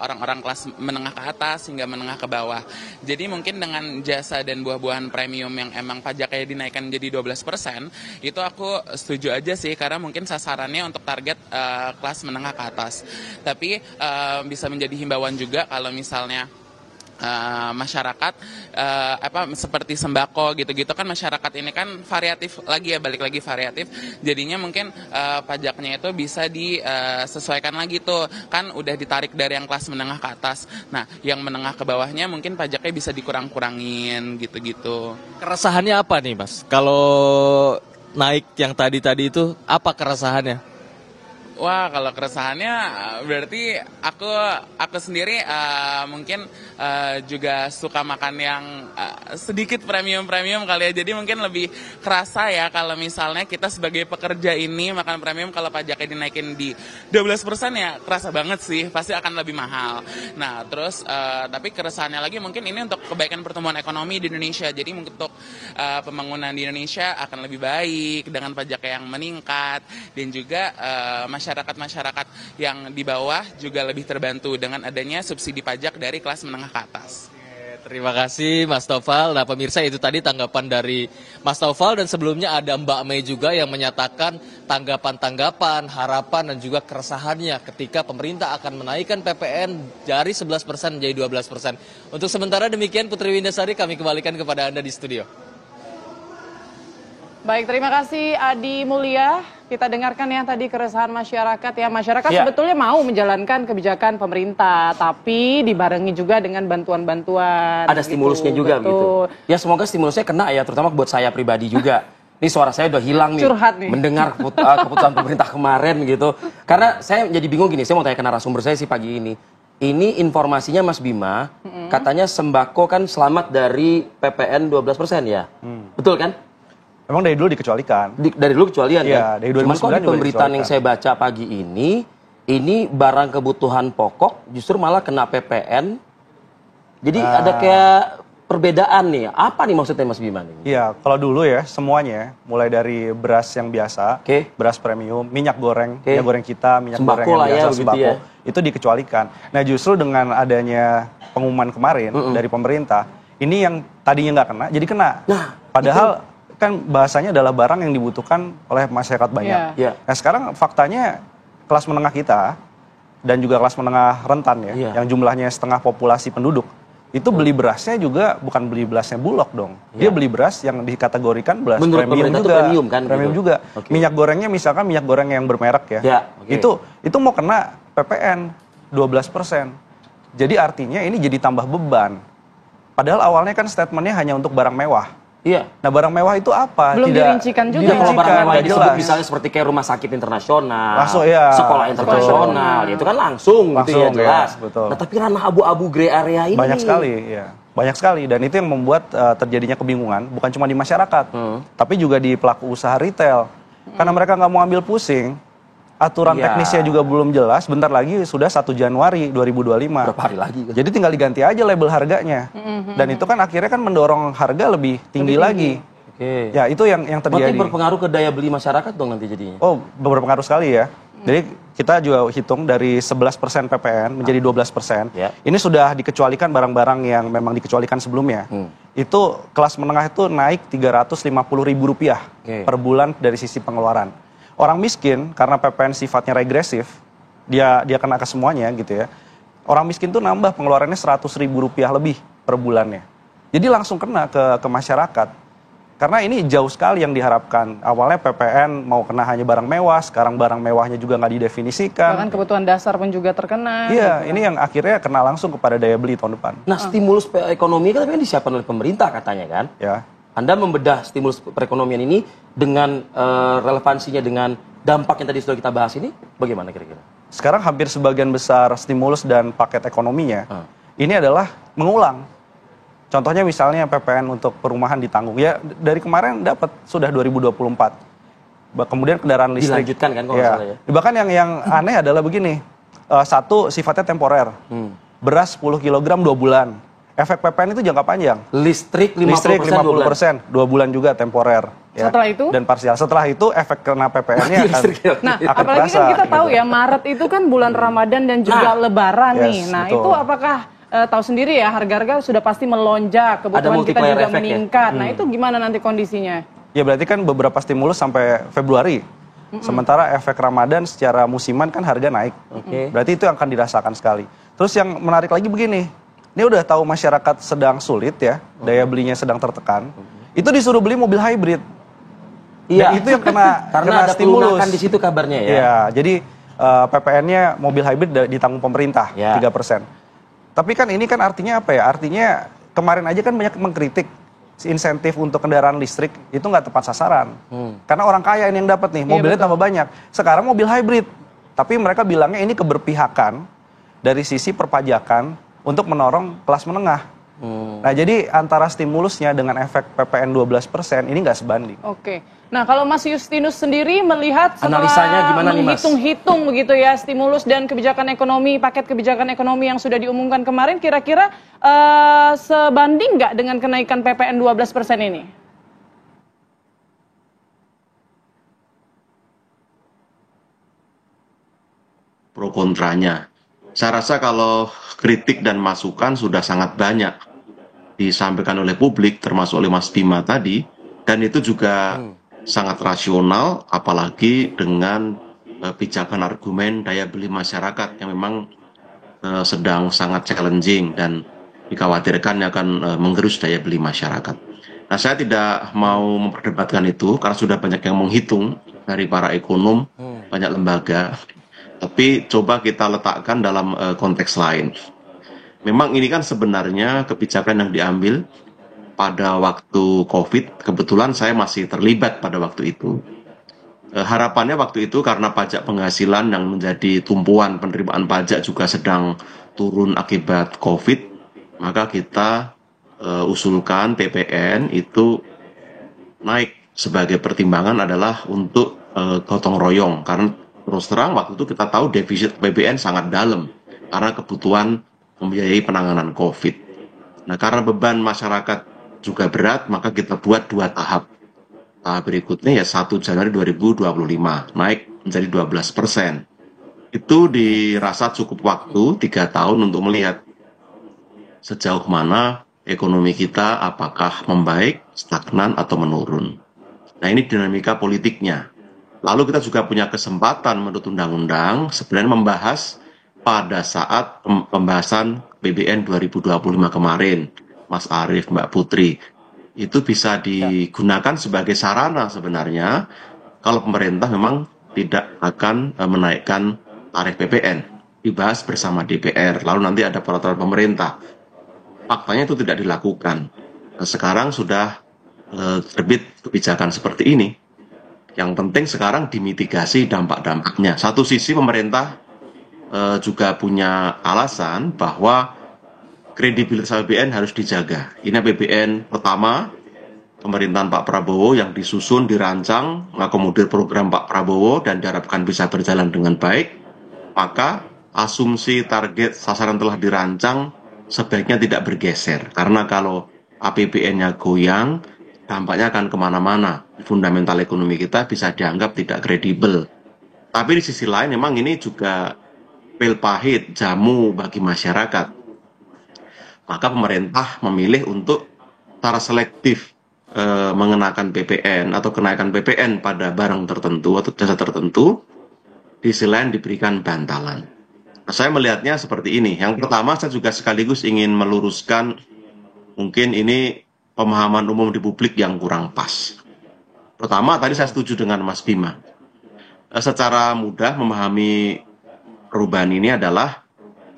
orang-orang kelas menengah ke atas hingga menengah ke bawah. Jadi mungkin dengan jasa dan buah-buahan premium yang emang pajaknya dinaikkan menjadi 12%, itu aku setuju aja sih, karena mungkin sasarannya untuk target kelas menengah ke atas. Tapi bisa menjadi himbauan juga kalau misalnya masyarakat seperti sembako gitu-gitu kan, masyarakat ini kan variatif lagi ya, balik lagi variatif, jadinya mungkin pajaknya itu bisa disesuaikan lagi tuh, kan udah ditarik dari yang kelas menengah ke atas. Nah, yang menengah ke bawahnya mungkin pajaknya bisa dikurang-kurangin gitu-gitu. Keresahannya apa nih Mas? Kalau naik yang tadi-tadi itu apa keresahannya? Wah, kalau keresahannya berarti aku sendiri mungkin juga suka makan yang sedikit premium-premium kali ya. Jadi mungkin lebih kerasa ya kalau misalnya kita sebagai pekerja ini makan premium, kalau pajaknya dinaikin di 12% ya kerasa banget sih, pasti akan lebih mahal. Nah, terus tapi keresahannya lagi mungkin ini untuk kebaikan pertumbuhan ekonomi di Indonesia. Jadi untuk pembangunan di Indonesia akan lebih baik dengan pajak yang meningkat, dan juga masyarakat-masyarakat yang di bawah juga lebih terbantu dengan adanya subsidi pajak dari kelas menengah ke atas. Terima kasih Mas Naufal. Nah pemirsa, itu tadi tanggapan dari Mas Naufal, dan sebelumnya ada Mbak Mei juga yang menyatakan tanggapan-tanggapan, harapan dan juga keresahannya ketika pemerintah akan menaikkan PPN dari 11% menjadi 12%. Untuk sementara demikian, Putri Windasari, kami kembalikan kepada Anda di studio. Baik, terima kasih Adi Mulia. Kita dengarkan ya tadi keresahan masyarakat ya. Masyarakat sebetulnya mau menjalankan kebijakan pemerintah, tapi dibarengi juga dengan bantuan-bantuan. Ada stimulusnya juga gitu. Ya semoga stimulusnya kena ya, terutama buat saya pribadi juga. Ini suara saya udah hilang nih. Curhat nih. Mendengar keputusan pemerintah kemarin gitu. Karena saya jadi bingung gini, saya mau tanya ke narasumber saya sih pagi ini. Ini informasinya Mas Bima, katanya sembako kan selamat dari PPN 12% ya? Betul kan? Memang dari dulu dikecualikan. Dari dulu kecualian ya? Dari 2009 cuman kok di pemberitaan yang saya baca pagi ini barang kebutuhan pokok justru malah kena PPN. Jadi ada kayak perbedaan nih. Apa nih maksudnya Mas Bima nih? Iya, kalau dulu ya semuanya, mulai dari beras yang biasa, beras premium, minyak goreng, minyak goreng kita, minyak sembako goreng yang biasa, ya, sembako, ya. itu dikecualikan. Nah justru dengan adanya pengumuman kemarin dari pemerintah, ini yang tadinya nggak kena, jadi kena. Nah, padahal kan bahasanya adalah barang yang dibutuhkan oleh masyarakat banyak. Nah sekarang faktanya kelas menengah kita dan juga kelas menengah rentan ya, yang jumlahnya setengah populasi penduduk, itu beli berasnya juga bukan beli berasnya Bulog dong. Dia beli beras yang dikategorikan beras premium juga. Premium kan? Premium gitu. juga. Minyak gorengnya misalkan minyak goreng yang bermerek ya. Itu mau kena PPN 12%. Jadi artinya ini jadi tambah beban. Padahal awalnya kan statementnya hanya untuk barang mewah. Iya. Nah barang mewah itu apa? Belum dirincikan juga. Kalau barang mewah disebut misalnya seperti kayak rumah sakit internasional, sekolah internasional, itu kan langsung gitu ya jelas. Betul. Nah tapi ranah abu-abu grey area ini banyak sekali, ya. Banyak sekali, dan itu yang membuat terjadinya kebingungan, bukan cuma di masyarakat, tapi juga di pelaku usaha retail. Karena mereka nggak mau ambil pusing, aturan Iya. teknisnya juga belum jelas. Bentar lagi sudah 1 Januari 2025. Berapa hari lagi? Jadi tinggal diganti aja label harganya. Dan itu kan akhirnya kan mendorong harga lebih tinggi lagi. Oke. Ya itu yang terjadi. Berarti berpengaruh ke daya beli masyarakat dong nanti jadinya? Oh, berpengaruh sekali ya. Jadi kita juga hitung dari 11% PPN menjadi 12%. Ini sudah dikecualikan barang-barang yang memang dikecualikan sebelumnya. Itu kelas menengah itu naik Rp350.000 per bulan dari sisi pengeluaran. Orang miskin karena PPN sifatnya regresif, dia kena ke semuanya gitu ya. Orang miskin tuh nambah pengeluarannya Rp100.000 lebih per bulannya. Jadi langsung kena ke masyarakat. Karena ini jauh sekali yang diharapkan. Awalnya PPN mau kena hanya barang mewah, sekarang barang mewahnya juga nggak didefinisikan. Bahkan kebutuhan dasar pun juga terkena. Iya, ini yang akhirnya kena langsung kepada daya beli tahun depan. Nah, stimulus ekonomi kan disiapkan oleh pemerintah katanya kan? Ya. Anda membedah stimulus perekonomian ini dengan relevansinya dengan dampak yang tadi sudah kita bahas ini, bagaimana kira-kira? Sekarang hampir sebagian besar stimulus dan paket ekonominya, ini adalah mengulang. Contohnya misalnya PPN untuk perumahan ditanggung. Ya dari kemarin dapat sudah 2024. Kemudian kendaraan listrik. Dilanjutkan kan kalau nggak salah ya? Bahkan yang aneh adalah begini. Satu sifatnya temporer. Beras 10 kg 2 bulan. Efek PPN itu jangka panjang. Listrik 50%, Listrik 50%, 2 bulan juga temporer. Ya. Setelah itu? Dan parsial. Setelah itu efek kena PPN-nya Nah, akan apalagi terasa, kan kita gitu. tahu ya, Maret itu kan bulan Ramadan dan juga Lebaran Yes, nih. Nah, betul. itu apakah tahu sendiri ya, harga-harga sudah pasti melonjak, kebutuhan kita multiplier juga effect ya? meningkat. Nah, itu gimana nanti kondisinya? Ya berarti kan beberapa stimulus sampai Februari. Sementara efek Ramadan secara musiman kan harga naik. Berarti itu yang akan dirasakan sekali. Terus yang menarik lagi begini. Ini udah tahu masyarakat sedang sulit ya, daya belinya sedang tertekan. Itu disuruh beli mobil hybrid. Iya. Dan itu yang kena Karena ada stimulus. pelunakan di situ kabarnya ya. Iya, jadi PPN-nya mobil hybrid ditanggung pemerintah 3%. Tapi kan ini kan artinya apa ya? Artinya kemarin aja kan banyak mengkritik insentif untuk kendaraan listrik itu nggak tepat sasaran. Karena orang kaya ini yang dapat nih, mobilnya tambah banyak. Sekarang mobil hybrid. Tapi mereka bilangnya ini keberpihakan dari sisi perpajakan untuk menorong kelas menengah. Nah jadi antara stimulusnya dengan efek PPN 12% ini nggak sebanding. Oke. Nah, kalau Mas Justinus sendiri melihat Analisanya gimana nih, Mas? menghitung-hitung begitu ya stimulus dan kebijakan ekonomi, paket kebijakan ekonomi yang sudah diumumkan kemarin, kira-kira sebanding nggak dengan kenaikan PPN 12% ini? Pro kontranya. Saya rasa kalau kritik dan masukan sudah sangat banyak disampaikan oleh publik, termasuk oleh Mas Bima tadi, dan itu juga sangat rasional, apalagi dengan pijakan argumen daya beli masyarakat yang memang sedang sangat challenging dan dikhawatirkan akan menggerus daya beli masyarakat. Nah, saya tidak mau memperdebatkan itu karena sudah banyak yang menghitung dari para ekonom, banyak lembaga. Tapi coba kita letakkan dalam konteks lain. Memang ini kan sebenarnya kebijakan yang diambil pada waktu COVID. Kebetulan saya masih terlibat pada waktu itu. Harapannya waktu itu karena pajak penghasilan yang menjadi tumpuan penerimaan pajak juga sedang turun akibat COVID, maka kita usulkan PPN itu naik. Sebagai pertimbangan adalah untuk gotong royong, karena terus terang waktu itu kita tahu defisit PPN sangat dalam karena kebutuhan membiayai penanganan COVID. Nah, karena beban masyarakat juga berat, maka kita buat 2 tahap. Tahap berikutnya ya 1 Januari 2025, naik menjadi 12%. Itu dirasa cukup waktu 3 tahun untuk melihat sejauh mana ekonomi kita apakah membaik, stagnan, atau menurun. Nah, ini dinamika politiknya. Lalu kita juga punya kesempatan menurut undang-undang sebenarnya membahas pada saat pembahasan PBN 2025 kemarin, Mas Arief, Mbak Putri, itu bisa digunakan sebagai sarana sebenarnya kalau pemerintah memang tidak akan menaikkan tarif PPN, dibahas bersama DPR, lalu nanti ada peraturan pemerintah. Faktanya itu tidak dilakukan. Nah, sekarang sudah terbit kebijakan seperti ini. Yang penting sekarang dimitigasi dampak-dampaknya. Satu sisi pemerintah juga punya alasan bahwa kredibilitas APBN harus dijaga. Ini APBN pertama pemerintahan Pak Prabowo yang disusun, dirancang, mengakomodir program Pak Prabowo dan diharapkan bisa berjalan dengan baik, maka asumsi target sasaran telah dirancang sebaiknya tidak bergeser. Karena kalau APBN-nya goyang, dampaknya akan kemana-mana. Fundamental ekonomi kita bisa dianggap tidak kredibel. Tapi di sisi lain memang ini juga pil pahit, jamu bagi masyarakat. Maka pemerintah memilih untuk secara selektif mengenakan PPN atau kenaikan PPN pada barang tertentu atau jasa tertentu, di sisi lain diberikan bantalan. Nah, saya melihatnya seperti ini. Yang pertama, saya juga sekaligus ingin meluruskan mungkin ini pemahaman umum di publik yang kurang pas. Pertama, tadi saya setuju dengan Mas Bima. Secara mudah memahami perubahan ini adalah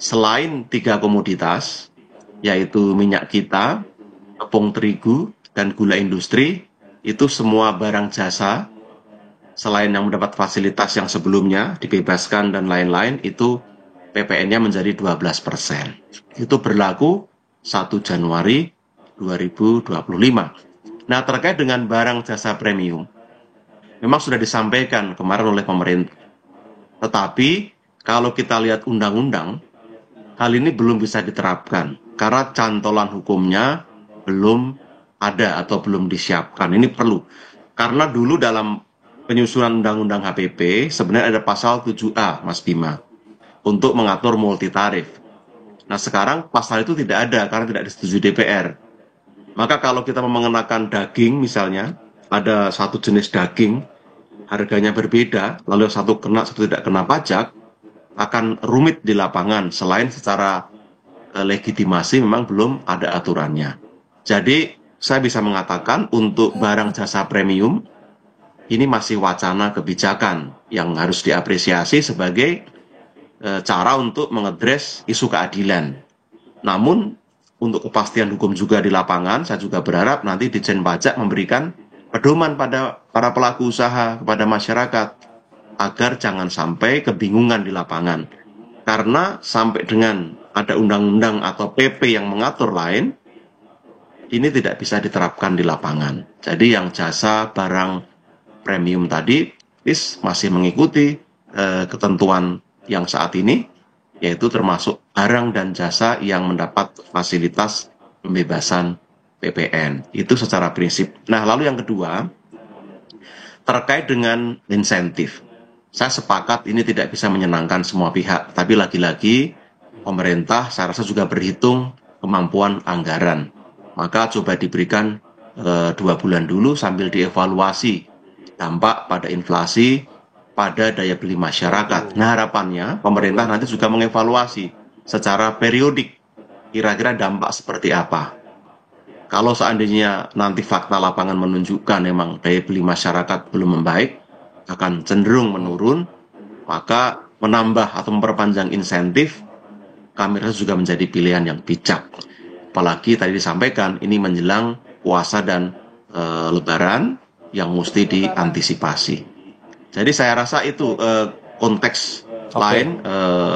selain 3 komoditas, yaitu minyak kita, tepung terigu, dan gula industri, itu semua barang jasa, selain yang mendapat fasilitas yang sebelumnya, dibebaskan dan lain-lain, itu PPN-nya menjadi 12%. Itu berlaku 1 Januari 2025. Nah, terkait dengan barang jasa premium, memang sudah disampaikan kemarin oleh pemerintah. Tetapi, kalau kita lihat undang-undang, hal ini belum bisa diterapkan, karena cantolan hukumnya belum ada atau belum disiapkan. Ini perlu. Karena dulu dalam penyusunan Undang-Undang HPP, sebenarnya ada pasal 7A, Mas Bima, untuk mengatur multitarif. Nah, sekarang pasal itu tidak ada karena tidak disetujui DPR. Maka kalau kita mengenakan daging misalnya, ada satu jenis daging, harganya berbeda, lalu satu kena, satu tidak kena pajak, akan rumit di lapangan. Selain secara legitimasi memang belum ada aturannya. Jadi, saya bisa mengatakan untuk barang jasa premium, ini masih wacana kebijakan yang harus diapresiasi sebagai cara untuk mengedres isu keadilan. Namun, untuk kepastian hukum juga di lapangan, saya juga berharap nanti Ditjen Pajak memberikan pedoman pada para pelaku usaha, kepada masyarakat, agar jangan sampai kebingungan di lapangan. Karena sampai dengan ada undang-undang atau PP yang mengatur lain, ini tidak bisa diterapkan di lapangan. Jadi yang jasa barang premium tadi masih mengikuti ketentuan yang saat ini, yaitu termasuk barang dan jasa yang mendapat fasilitas pembebasan PPN. Itu secara prinsip. Nah, lalu yang kedua, terkait dengan insentif. Saya sepakat ini tidak bisa menyenangkan semua pihak, tapi lagi-lagi pemerintah saya rasa juga berhitung kemampuan anggaran. Maka coba diberikan 2 bulan dulu sambil dievaluasi dampak pada inflasi, pada daya beli masyarakat. Nah, harapannya pemerintah nanti juga mengevaluasi secara periodik kira-kira dampak seperti apa. Kalau seandainya nanti fakta lapangan menunjukkan memang daya beli masyarakat belum membaik, akan cenderung menurun, maka menambah atau memperpanjang insentif kami rasa juga menjadi pilihan yang bijak. Apalagi tadi disampaikan ini menjelang puasa dan lebaran yang mesti diantisipasi. Jadi saya rasa itu konteks lain,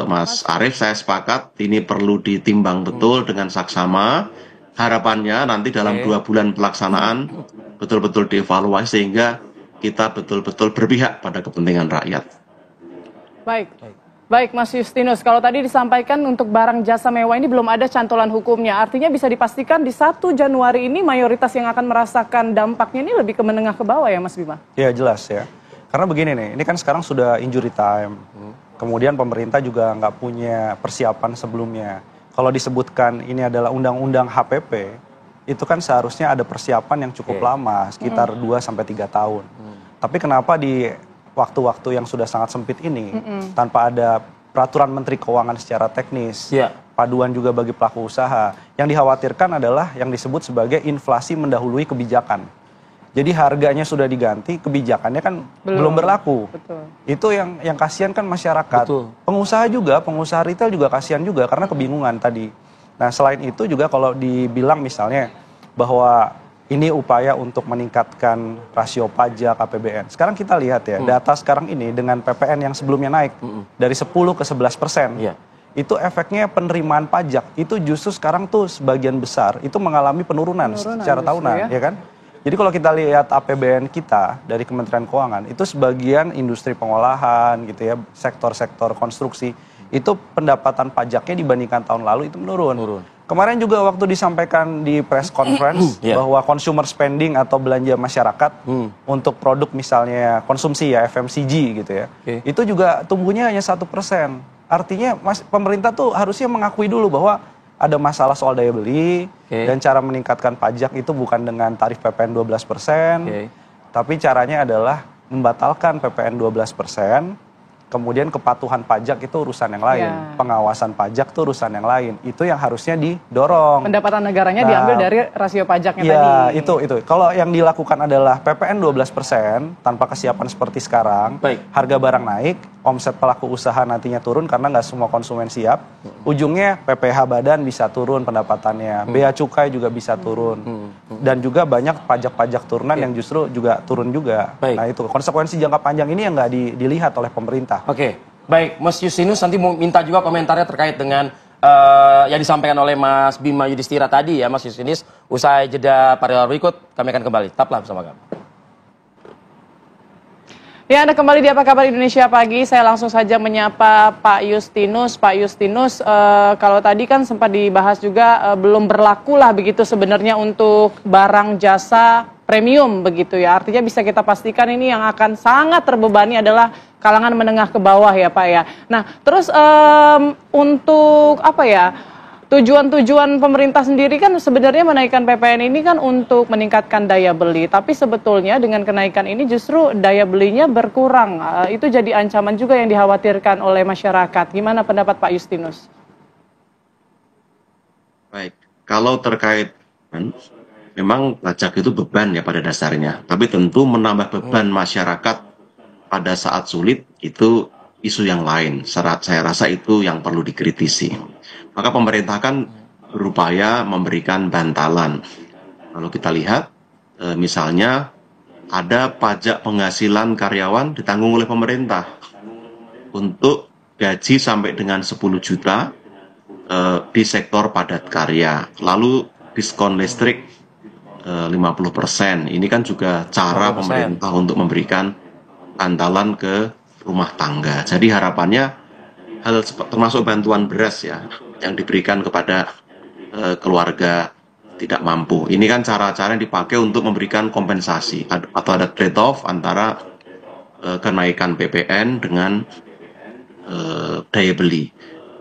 Mas Arief, saya sepakat ini perlu ditimbang betul dengan saksama. Harapannya nanti dalam 2 bulan pelaksanaan betul-betul dievaluasi sehingga kita betul-betul berpihak pada kepentingan rakyat. Baik Mas Justinus, kalau tadi disampaikan untuk barang jasa mewah ini belum ada cantolan hukumnya, artinya bisa dipastikan di 1 Januari ini mayoritas yang akan merasakan dampaknya ini lebih ke menengah ke bawah ya Mas Bima? Ya jelas ya, karena begini nih, ini kan sekarang sudah injury time, kemudian pemerintah juga nggak punya persiapan sebelumnya. Kalau disebutkan ini adalah undang-undang HPP, itu kan seharusnya ada persiapan yang cukup lama, sekitar 2-3 tahun. Tapi kenapa di waktu-waktu yang sudah sangat sempit ini, tanpa ada peraturan Menteri Keuangan secara teknis, paduan juga bagi pelaku usaha, yang dikhawatirkan adalah yang disebut sebagai inflasi mendahului kebijakan. Jadi harganya sudah diganti, kebijakannya kan belum berlaku. Betul. Itu yang kasihan kan masyarakat. Betul. Pengusaha retail juga kasihan juga karena kebingungan tadi. Nah, selain itu juga kalau dibilang misalnya bahwa ini upaya untuk meningkatkan rasio pajak APBN. Sekarang kita lihat ya, data sekarang ini dengan PPN yang sebelumnya naik dari 10 ke 11%. Itu efeknya penerimaan pajak itu justru sekarang tuh sebagian besar itu mengalami penurunan secara tahunan, ya kan? Jadi kalau kita lihat APBN kita dari Kementerian Keuangan, itu sebagian industri pengolahan gitu ya, sektor-sektor konstruksi, itu pendapatan pajaknya dibandingkan tahun lalu itu menurun. Kemarin juga waktu disampaikan di press conference bahwa consumer spending atau belanja masyarakat untuk produk misalnya konsumsi ya, FMCG gitu ya, itu juga tumbuhnya hanya 1%. Artinya pemerintah tuh harusnya mengakui dulu bahwa ada masalah soal daya beli, dan cara meningkatkan pajak itu bukan dengan tarif PPN 12%, tapi caranya adalah membatalkan PPN 12%, kemudian kepatuhan pajak itu urusan yang lain, pengawasan pajak itu urusan yang lain, itu yang harusnya didorong. Pendapatan negaranya diambil dari rasio pajaknya tadi. Itu. Kalau yang dilakukan adalah PPN 12% tanpa kesiapan seperti sekarang, harga barang naik, omset pelaku usaha nantinya turun karena nggak semua konsumen siap, ujungnya PPh badan bisa turun pendapatannya, bea cukai juga bisa turun, dan juga banyak pajak-pajak turunan yang justru juga turun juga. Nah itu konsekuensi jangka panjang ini yang nggak dilihat oleh pemerintah. Oke, baik Mas Yusinus, nanti mau minta juga komentarnya terkait dengan yang disampaikan oleh Mas Bima Yudhistira tadi ya Mas Yusinus. Usai jeda pariwara berikut, kami akan kembali. Tetaplah bersama kami. Ya, Anda kembali di Apa Kabar Indonesia Pagi. Saya langsung saja menyapa Pak Justinus. Pak Justinus, kalau tadi kan sempat dibahas juga belum berlaku lah begitu sebenarnya untuk barang jasa premium begitu ya. Artinya bisa kita pastikan ini yang akan sangat terbebani adalah kalangan menengah ke bawah ya Pak ya. Nah, terus untuk apa ya? Tujuan pemerintah sendiri kan sebenarnya menaikkan PPN ini kan untuk meningkatkan daya beli. Tapi sebetulnya dengan kenaikan ini justru daya belinya berkurang. Itu jadi ancaman juga yang dikhawatirkan oleh masyarakat. Gimana pendapat Pak Justinus? Baik, kalau terkait memang pajak itu beban ya pada dasarnya. Tapi tentu menambah beban masyarakat pada saat sulit itu isu yang lain. Saya rasa itu yang perlu dikritisi. Maka pemerintah kan berupaya memberikan bantalan. Kalau kita lihat, misalnya ada pajak penghasilan karyawan ditanggung oleh pemerintah untuk gaji sampai dengan 10 juta di sektor padat karya. Lalu diskon listrik 50%. Ini kan juga cara pemerintah untuk memberikan bantalan ke rumah tangga. Jadi harapannya hal termasuk bantuan beras ya yang diberikan kepada keluarga tidak mampu. Ini kan cara-cara yang dipakai untuk memberikan kompensasi atau ada trade-off antara kenaikan PPN dengan daya beli.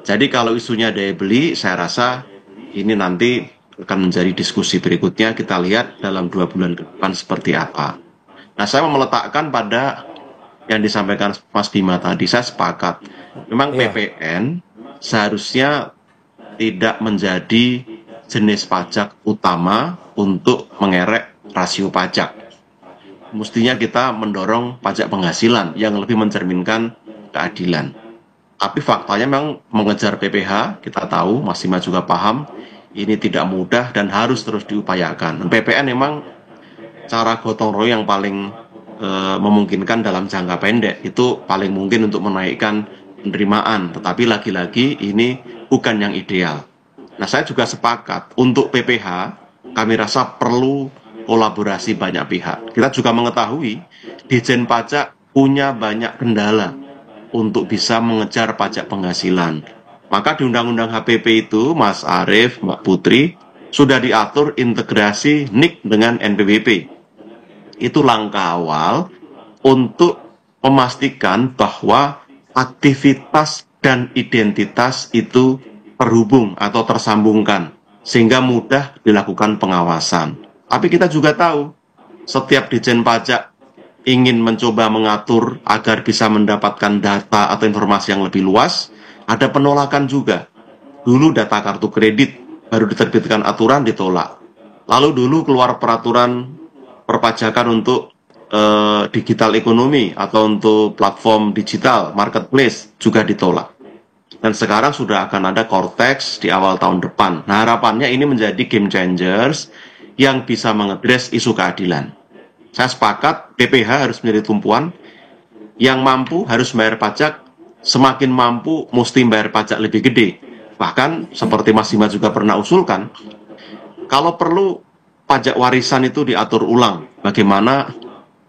Jadi kalau isunya daya beli, saya rasa ini nanti akan menjadi diskusi berikutnya. Kita lihat dalam 2 bulan ke depan seperti apa. Nah, saya mau meletakkan pada yang disampaikan Mas Bima tadi, saya sepakat. Memang PPN seharusnya tidak menjadi jenis pajak utama untuk mengerek rasio pajak. Mestinya kita mendorong pajak penghasilan yang lebih mencerminkan keadilan. Tapi faktanya memang mengejar PPh, kita tahu, Mas Bima juga paham, ini tidak mudah dan harus terus diupayakan. PPN memang cara gotong royong yang paling memungkinkan dalam jangka pendek, itu paling mungkin untuk menaikkan penerimaan, tetapi lagi-lagi ini bukan yang ideal. Nah, saya juga sepakat untuk PPh, kami rasa perlu kolaborasi banyak pihak. Kita juga mengetahui Ditjen Pajak punya banyak kendala untuk bisa mengejar pajak penghasilan. Maka di Undang-Undang HPP itu, Mas Arief, Mbak Putri, sudah diatur integrasi NIK dengan NPWP. Itu langkah awal untuk memastikan bahwa aktivitas dan identitas itu terhubung atau tersambungkan sehingga mudah dilakukan pengawasan. Tapi kita juga tahu setiap Ditjen Pajak ingin mencoba mengatur agar bisa mendapatkan data atau informasi yang lebih luas, ada penolakan juga. Dulu data kartu kredit baru diterbitkan aturan ditolak. Lalu dulu keluar peraturan perpajakan untuk digital ekonomi atau untuk platform digital, marketplace juga ditolak. Dan sekarang sudah akan ada Cortex di awal tahun depan. Nah, harapannya ini menjadi game changers yang bisa mengedres isu keadilan. Saya sepakat PPh harus menjadi tumpuan, yang mampu harus bayar pajak, semakin mampu mesti bayar pajak lebih gede. Bahkan seperti Mas Bima juga pernah usulkan, kalau perlu pajak warisan itu diatur ulang. Bagaimana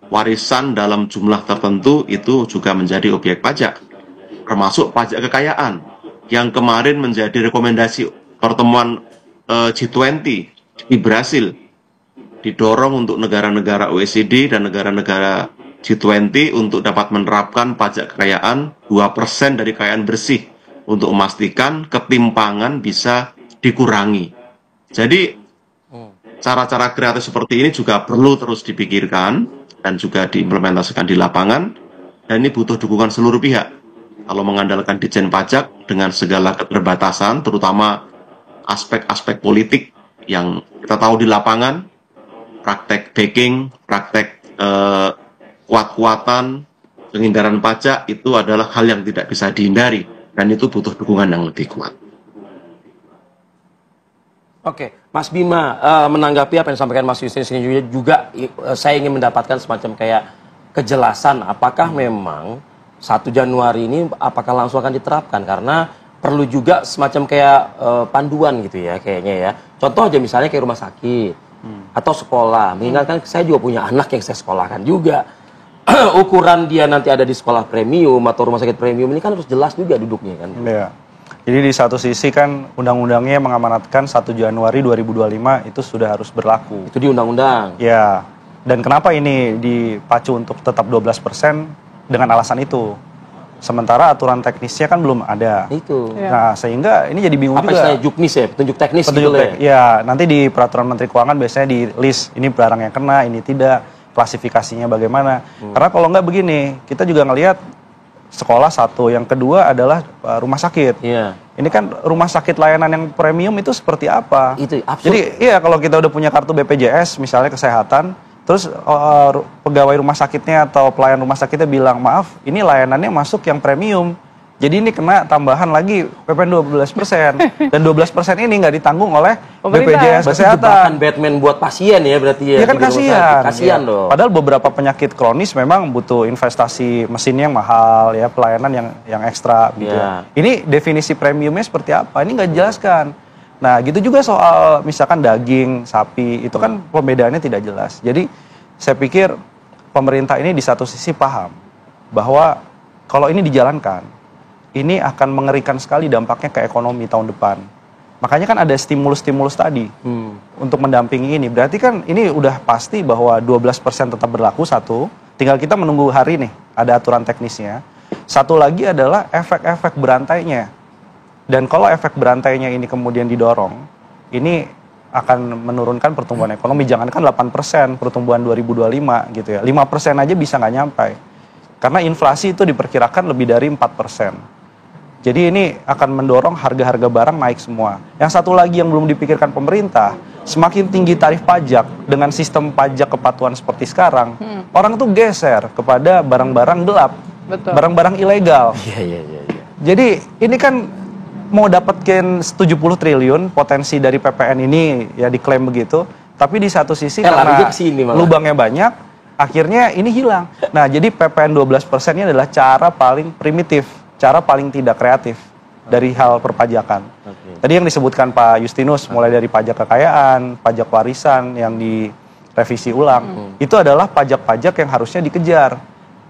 warisan dalam jumlah tertentu itu juga menjadi objek pajak. Termasuk pajak kekayaan yang kemarin menjadi rekomendasi pertemuan G20 di Brasil. Didorong untuk negara-negara OECD dan negara-negara G20 untuk dapat menerapkan pajak kekayaan 2% dari kekayaan bersih untuk memastikan ketimpangan bisa dikurangi. Jadi cara-cara kreatif seperti ini juga perlu terus dipikirkan dan juga diimplementasikan di lapangan, dan ini butuh dukungan seluruh pihak. Kalau mengandalkan Ditjen Pajak dengan segala keterbatasan, terutama aspek-aspek politik yang kita tahu di lapangan, praktek backing, praktek kuat-kuatan, penghindaran pajak itu adalah hal yang tidak bisa dihindari, dan itu butuh dukungan yang lebih kuat. Oke, Mas Bima, menanggapi apa yang disampaikan Mas Justinus ini juga saya ingin mendapatkan semacam kayak kejelasan apakah memang 1 Januari ini apakah langsung akan diterapkan, karena perlu juga semacam kayak panduan gitu ya kayaknya ya. Contoh aja misalnya kayak rumah sakit atau sekolah, mengingatkan saya juga punya anak yang saya sekolahkan juga. Ukuran dia nanti ada di sekolah premium atau rumah sakit premium ini kan harus jelas juga duduknya kan. Iya. Jadi di satu sisi kan undang-undangnya mengamanatkan 1 Januari 2025 itu sudah harus berlaku. Itu di undang-undang. Ya. Dan kenapa ini dipacu untuk tetap 12% dengan alasan itu? Sementara aturan teknisnya kan belum ada. Itu. Nah, sehingga ini jadi bingung apa juga. istilahnya juknis ya, petunjuk teknis Petunjuk gitu ya. Ya, nanti di peraturan Menteri Keuangan biasanya di list ini barang yang kena, ini tidak, klasifikasinya bagaimana. Karena kalau nggak begini, kita juga ngelihat sekolah satu, yang kedua adalah rumah sakit. Iya. Ini kan rumah sakit layanan yang premium itu seperti apa? Itu absurd. Jadi iya, kalau kita udah punya kartu BPJS misalnya kesehatan, terus pegawai rumah sakitnya atau pelayan rumah sakitnya bilang, maaf ini layanannya masuk yang premium, jadi ini kena tambahan lagi PPN 12%. Dan 12% ini nggak ditanggung oleh BPJS Kesehatan. Jebakan Batman buat pasien ya berarti ya. Iya kan kasihan. Kasihan dong. Padahal beberapa penyakit kronis memang butuh investasi mesinnya yang mahal ya, pelayanan yang ekstra gitu. Yeah. Ini definisi premiumnya seperti apa? Ini nggak dijelaskan. Nah gitu juga soal misalkan daging, sapi, itu kan pembedaannya tidak jelas. Jadi saya pikir pemerintah ini di satu sisi paham bahwa kalau ini dijalankan, ini akan mengerikan sekali dampaknya ke ekonomi tahun depan. Makanya kan ada stimulus-stimulus tadi untuk mendampingi ini. Berarti kan ini udah pasti bahwa 12% tetap berlaku, satu. Tinggal kita menunggu hari nih, ada aturan teknisnya. Satu lagi adalah efek-efek berantainya. Dan kalau efek berantainya ini kemudian didorong, ini akan menurunkan pertumbuhan ekonomi. Jangankan 8% pertumbuhan 2025 gitu ya. 5% aja bisa nggak nyampe. Karena inflasi itu diperkirakan lebih dari 4%. Jadi ini akan mendorong harga-harga barang naik semua. Yang satu lagi yang belum dipikirkan pemerintah, semakin tinggi tarif pajak dengan sistem pajak kepatuhan seperti sekarang, orang tuh geser kepada barang-barang gelap, barang-barang ilegal. Iya. Jadi ini kan mau dapetin 70 triliun potensi dari PPN ini ya diklaim begitu, tapi di satu sisi karena lubangnya banyak, akhirnya ini hilang. Nah, jadi PPN 12%-nya adalah cara paling primitif, cara paling tidak kreatif dari hal perpajakan. Tadi yang disebutkan Pak Justinus, mulai dari pajak kekayaan, pajak warisan yang direvisi ulang, itu adalah pajak-pajak yang harusnya dikejar.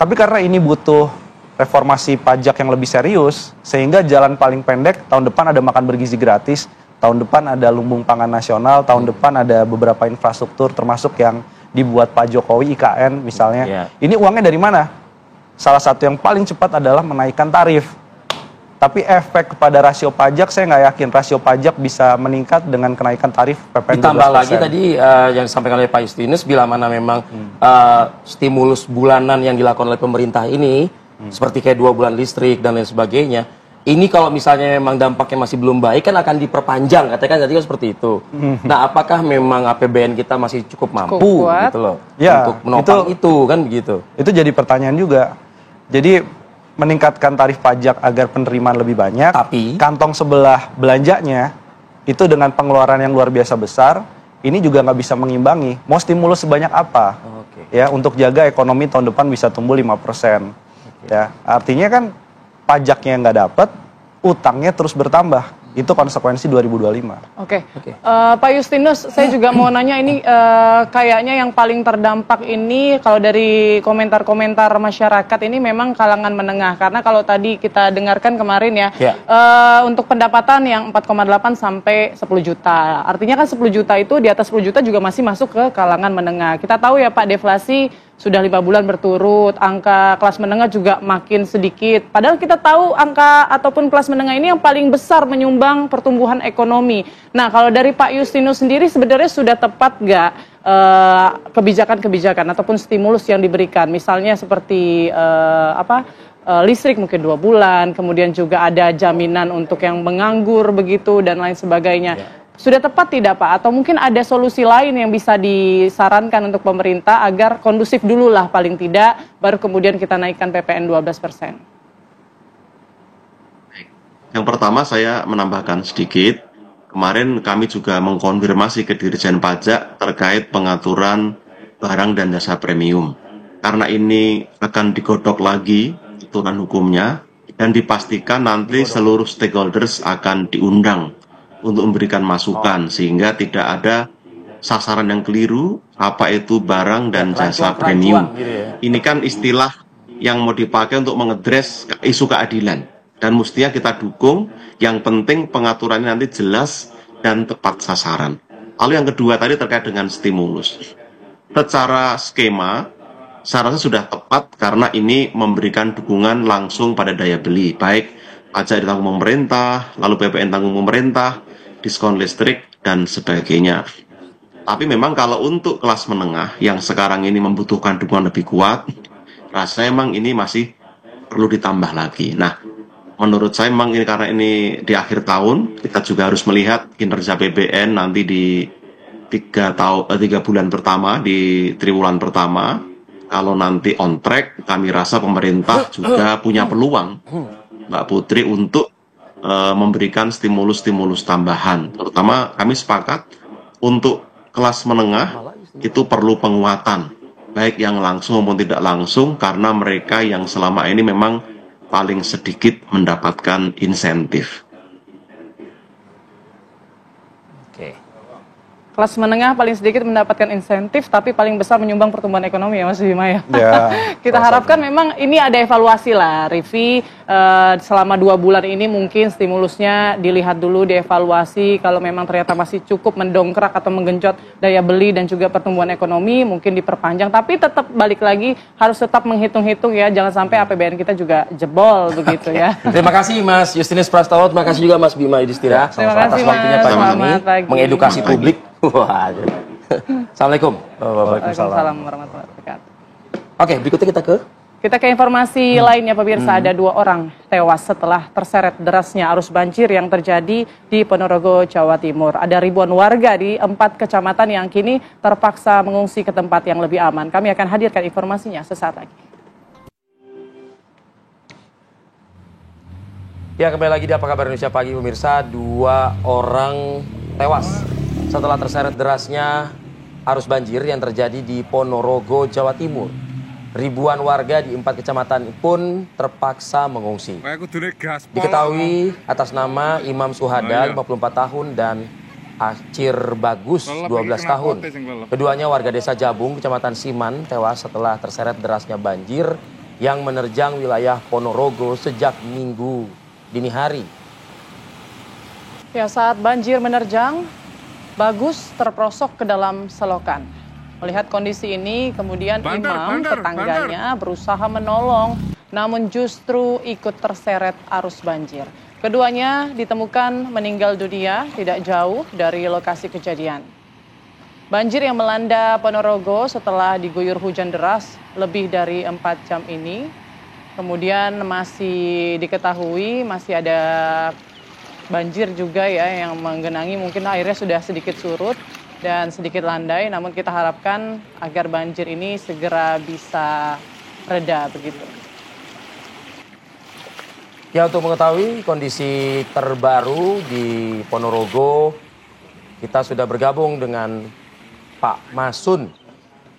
Tapi karena ini butuh reformasi pajak yang lebih serius, sehingga jalan paling pendek, tahun depan ada makan bergizi gratis, tahun depan ada lumbung pangan nasional, tahun depan ada beberapa infrastruktur, termasuk yang dibuat Pak Jokowi, IKN misalnya. Ini uangnya dari mana? Salah satu yang paling cepat adalah menaikkan tarif. Tapi efek kepada rasio pajak, saya nggak yakin rasio pajak bisa meningkat dengan kenaikan tarif PPN 12%. Ditambah lagi tadi yang disampaikan oleh Pak Justinus, bila mana memang stimulus bulanan yang dilakukan oleh pemerintah ini, seperti kayak 2 bulan listrik dan lain sebagainya, ini kalau misalnya memang dampaknya masih belum baik kan akan diperpanjang, katanya tadi kan seperti itu. Nah, apakah memang APBN kita masih cukup mampu gitu loh ya, untuk menopang itu kan begitu? Itu jadi pertanyaan juga. Jadi meningkatkan tarif pajak agar penerimaan lebih banyak, tapi kantong sebelah belanjanya itu dengan pengeluaran yang luar biasa besar, ini juga nggak bisa mengimbangi. Mau stimulus sebanyak apa? Ya, untuk jaga ekonomi tahun depan bisa tumbuh 5%. Ya, artinya kan pajaknya nggak dapat, utangnya terus bertambah. Itu konsekuensi 2025. Oke. Pak Justinus, saya juga mau nanya ini kayaknya yang paling terdampak ini kalau dari komentar-komentar masyarakat ini memang kalangan menengah. Karena kalau tadi kita dengarkan kemarin ya, untuk pendapatan yang 4,8 sampai 10 juta. Artinya kan 10 juta itu di atas 10 juta juga masih masuk ke kalangan menengah. Kita tahu ya Pak, deflasi sudah 5 bulan berturut, angka kelas menengah juga makin sedikit. Padahal kita tahu angka ataupun kelas menengah ini yang paling besar menyumbang pertumbuhan ekonomi. Nah, kalau dari Pak Justinus sendiri sebenarnya sudah tepat nggak kebijakan-kebijakan ataupun stimulus yang diberikan? Misalnya seperti listrik mungkin 2 bulan, kemudian juga ada jaminan untuk yang menganggur begitu dan lain sebagainya. Sudah tepat tidak Pak? Atau mungkin ada solusi lain yang bisa disarankan untuk pemerintah agar kondusif dulu lah paling tidak, baru kemudian kita naikkan PPN 12%? Yang pertama saya menambahkan sedikit, kemarin kami juga mengkonfirmasi ke Dirjen Pajak terkait pengaturan barang dan jasa premium. Karena ini akan digodok lagi aturan hukumnya dan dipastikan nanti seluruh stakeholders akan diundang untuk memberikan masukan sehingga tidak ada sasaran yang keliru apa itu barang dan jasa premium. Ini kan istilah yang mau dipakai untuk mengedres isu keadilan dan mestinya kita dukung. Yang penting pengaturannya nanti jelas dan tepat sasaran. Lalu yang kedua tadi terkait dengan stimulus. Secara skema saya rasa sudah tepat karena ini memberikan dukungan langsung pada daya beli, baik pajak ditanggung pemerintah, lalu PPN tanggung pemerintah, diskon listrik, dan sebagainya. Tapi memang kalau untuk kelas menengah yang sekarang ini membutuhkan dukungan lebih kuat, rasanya memang ini masih perlu ditambah lagi. Nah, menurut saya memang ini karena ini di akhir tahun, kita juga harus melihat kinerja PBN nanti di 3 bulan pertama, di triwulan pertama. Kalau nanti on track, kami rasa pemerintah juga punya peluang, Mbak Putri, untuk memberikan stimulus-stimulus tambahan. Terutama kami sepakat untuk kelas menengah itu perlu penguatan, baik yang langsung maupun tidak langsung, karena mereka yang selama ini memang paling sedikit mendapatkan insentif. Kelas menengah paling sedikit mendapatkan insentif, tapi paling besar menyumbang pertumbuhan ekonomi ya Mas Bima ya. Kita harapkan memang ini ada evaluasi lah, Rivi, selama 2 bulan ini mungkin stimulusnya dilihat dulu, dievaluasi, kalau memang ternyata masih cukup mendongkrak atau menggenjot daya beli dan juga pertumbuhan ekonomi, mungkin diperpanjang, tapi tetap balik lagi harus tetap menghitung-hitung ya, jangan sampai APBN kita juga jebol begitu ya. Terima kasih Mas Justinus Prastowo, terima kasih juga Mas Bima Yudhistira atas waktunya pagi ini mengedukasi publik. Assalamualaikum. Waalaikumsalam warahmatullahi wabarakatuh. Oke, berikutnya kita ke informasi lainnya pemirsa. Ada 2 orang tewas setelah terseret derasnya arus banjir yang terjadi di Ponorogo, Jawa Timur. Ada ribuan warga di 4 kecamatan yang kini terpaksa mengungsi ke tempat yang lebih aman. Kami akan hadirkan informasinya sesaat lagi. Ya, kembali lagi di Apa Kabar Indonesia Pagi pemirsa. 2 orang tewas setelah terseret derasnya arus banjir yang terjadi di Ponorogo, Jawa Timur. Ribuan warga di 4 kecamatan pun terpaksa mengungsi. Diketahui atas nama Imam Suhada, 54 tahun, dan Acir Bagus, 12 tahun. Keduanya warga desa Jabung, Kecamatan Siman, tewas setelah terseret derasnya banjir yang menerjang wilayah Ponorogo sejak Minggu dini hari. Ya, saat banjir menerjang, Bagus terperosok ke dalam selokan. Melihat kondisi ini, kemudian Imam, tetangganya, berusaha menolong, namun justru ikut terseret arus banjir. Keduanya ditemukan meninggal dunia tidak jauh dari lokasi kejadian. Banjir yang melanda Ponorogo setelah diguyur hujan deras lebih dari 4 jam ini, kemudian masih diketahui masih ada banjir juga ya yang menggenangi, mungkin airnya sudah sedikit surut dan sedikit landai, namun kita harapkan agar banjir ini segera bisa reda begitu. Ya, untuk mengetahui kondisi terbaru di Ponorogo, kita sudah bergabung dengan Pak Masun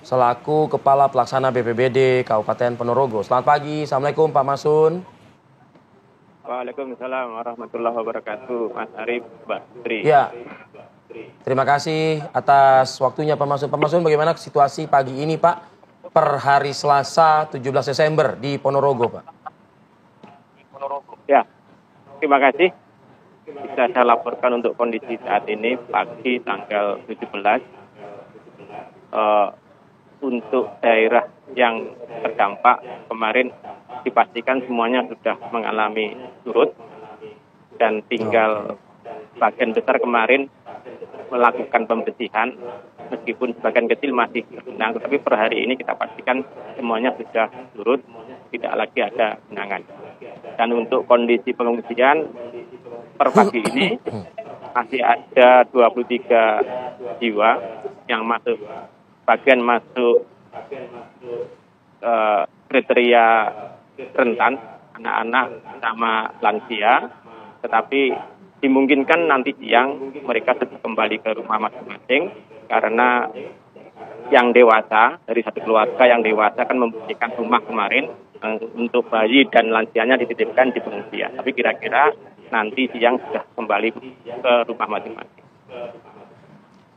selaku Kepala Pelaksana BPBD Kabupaten Ponorogo. Selamat pagi, Assalamualaikum Pak Masun. Waalaikumsalam warahmatullahi wabarakatuh, Mas Arif, Mbak Tri. Ya, terima kasih atas waktunya Pak Masun. Pak Masun, bagaimana situasi pagi ini Pak per hari Selasa 17 Desember di Ponorogo Pak? Ya, terima kasih. Bisa saya laporkan untuk kondisi saat ini pagi tanggal 17. Untuk daerah yang terdampak kemarin dipastikan semuanya sudah mengalami surut dan tinggal bagian besar kemarin melakukan pembersihan meskipun sebagian kecil masih tergenang, tapi per hari ini kita pastikan semuanya sudah surut, tidak lagi ada genangan. Dan untuk kondisi pengungsian per pagi ini masih ada 23 jiwa yang masuk, bagian masuk kriteria rentan, anak-anak sama lansia, tetapi dimungkinkan nanti siang mereka sudah kembali ke rumah masing-masing karena yang dewasa, dari satu keluarga yang dewasa kan membersihkan rumah kemarin, untuk bayi dan lansianya dititipkan di pengungsian. Tapi kira-kira nanti siang sudah kembali ke rumah masing-masing.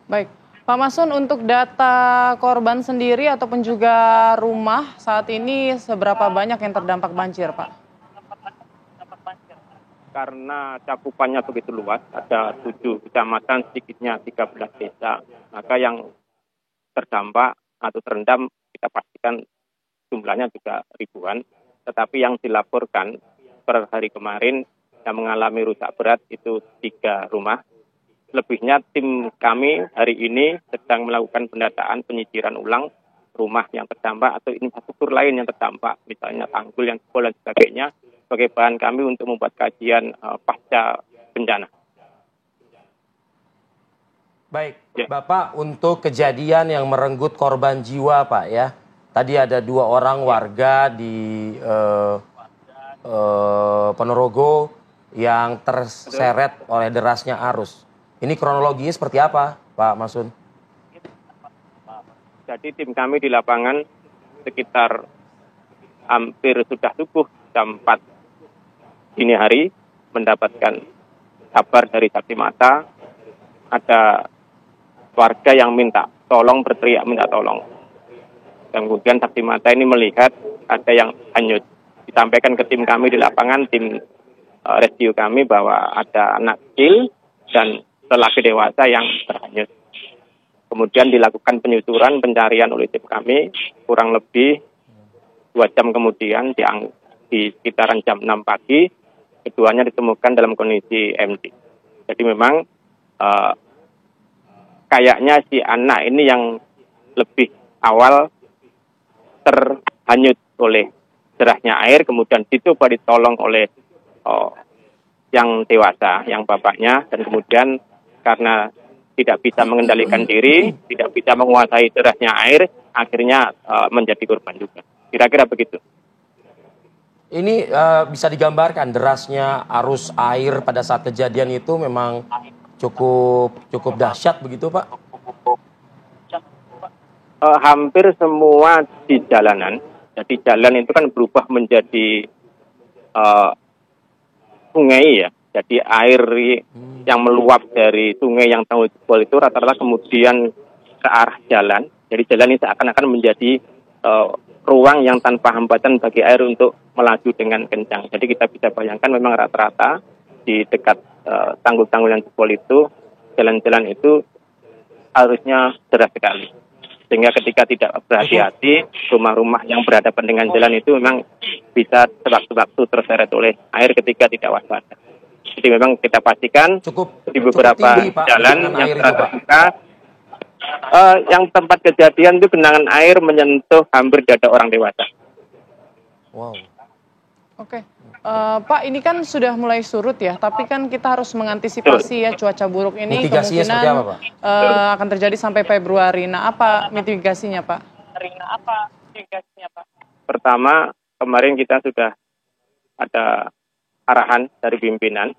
Baik, Pak Masun, untuk data korban sendiri ataupun juga rumah saat ini seberapa banyak yang terdampak banjir, Pak? Karena cakupannya begitu luas, ada 7 kecamatan, sedikitnya 13 desa, maka yang terdampak atau terendam kita pastikan jumlahnya juga ribuan, tetapi yang dilaporkan per hari kemarin yang mengalami rusak berat itu 3 rumah. Lebihnya tim kami hari ini sedang melakukan pendataan penyisiran ulang rumah yang terdampak atau infrastruktur lain yang terdampak, misalnya tanggul yang jebol dan sebagainya, sebagai bahan kami untuk membuat kajian pasca bencana. Baik, ya. Bapak, untuk kejadian yang merenggut korban jiwa Pak ya, tadi ada 2 orang warga di Ponorogo yang terseret oleh derasnya arus. Ini kronologinya seperti apa, Pak Masun? Jadi tim kami di lapangan sekitar hampir sudah subuh jam 4 dini hari mendapatkan kabar dari saksi mata ada warga yang minta tolong, berteriak minta tolong. Dan kemudian saksi mata ini melihat ada yang hanyut. Disampaikan ke tim kami di lapangan, tim rescue kami bahwa ada anak kecil dan lelaki dewasa yang terhanyut. Kemudian dilakukan penyusuran pencarian oleh tim kami, kurang lebih 2 jam kemudian di sekitaran jam 6 pagi, keduanya ditemukan dalam kondisi MT. Jadi memang kayaknya si anak ini yang lebih awal terhanyut oleh derasnya air, kemudian dicoba ditolong oleh yang dewasa, yang bapaknya, dan kemudian karena tidak bisa mengendalikan diri, tidak bisa menguasai derasnya air, akhirnya menjadi korban juga. Kira-kira begitu. Ini bisa digambarkan derasnya arus air pada saat kejadian itu memang cukup dahsyat begitu Pak? Hampir semua di jalanan. Jadi jalan itu kan berubah menjadi sungai ya. Jadi air yang meluap dari sungai yang tanggul jebol itu rata-rata kemudian ke arah jalan. Jadi jalan ini seakan-akan menjadi ruang yang tanpa hambatan bagi air untuk melaju dengan kencang. Jadi kita bisa bayangkan memang rata-rata di dekat tanggul-tanggul yang jebol itu, jalan-jalan itu harusnya deras sekali. Sehingga ketika tidak berhati-hati, rumah-rumah yang berhadapan dengan jalan itu memang bisa sewaktu-waktu terseret oleh air ketika tidak waspada. Jadi memang kita pastikan di beberapa tinggi, jalan yang terbuka, yang tempat kejadian itu genangan air menyentuh hampir dada orang dewasa. Wow. Oke. Pak, ini kan sudah mulai surut ya, tapi kan kita harus mengantisipasi ya cuaca buruk ini kemungkinan apa, Pak? Akan terjadi sampai Februari. Nah, apa mitigasinya, Pak? Pertama, kemarin kita sudah ada arahan dari pimpinan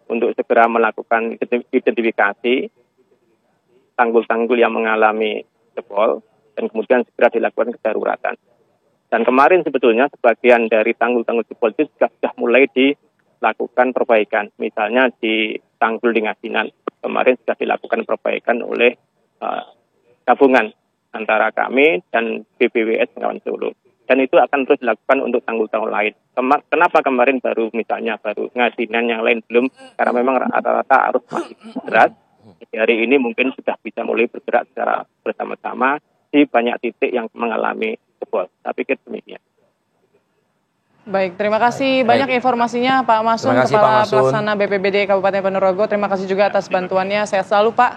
untuk segera melakukan identifikasi tanggul-tanggul yang mengalami jebol dan kemudian segera dilakukan kedaruratan. Dan kemarin sebetulnya sebagian dari tanggul-tanggul jebol itu sudah mulai lakukan perbaikan. Misalnya di Tanggul di Ngasinan, kemarin sudah dilakukan perbaikan oleh gabungan antara kami dan BPWS Bengawan Solo. Dan itu akan terus dilakukan untuk tanggul-tanggul lain. Kenapa kemarin baru Ngasinan, yang lain belum? Karena memang rata-rata arus masih deras. Jadi hari ini mungkin sudah bisa mulai bergerak secara bersama-sama di banyak titik yang mengalami jebol. Saya pikir demikian. Baik, terima kasih banyak informasinya Pak Masun, Kepala Pelaksana BPBD Kabupaten Ponorogo. Terima kasih juga atas bantuannya. Sehat selalu Pak.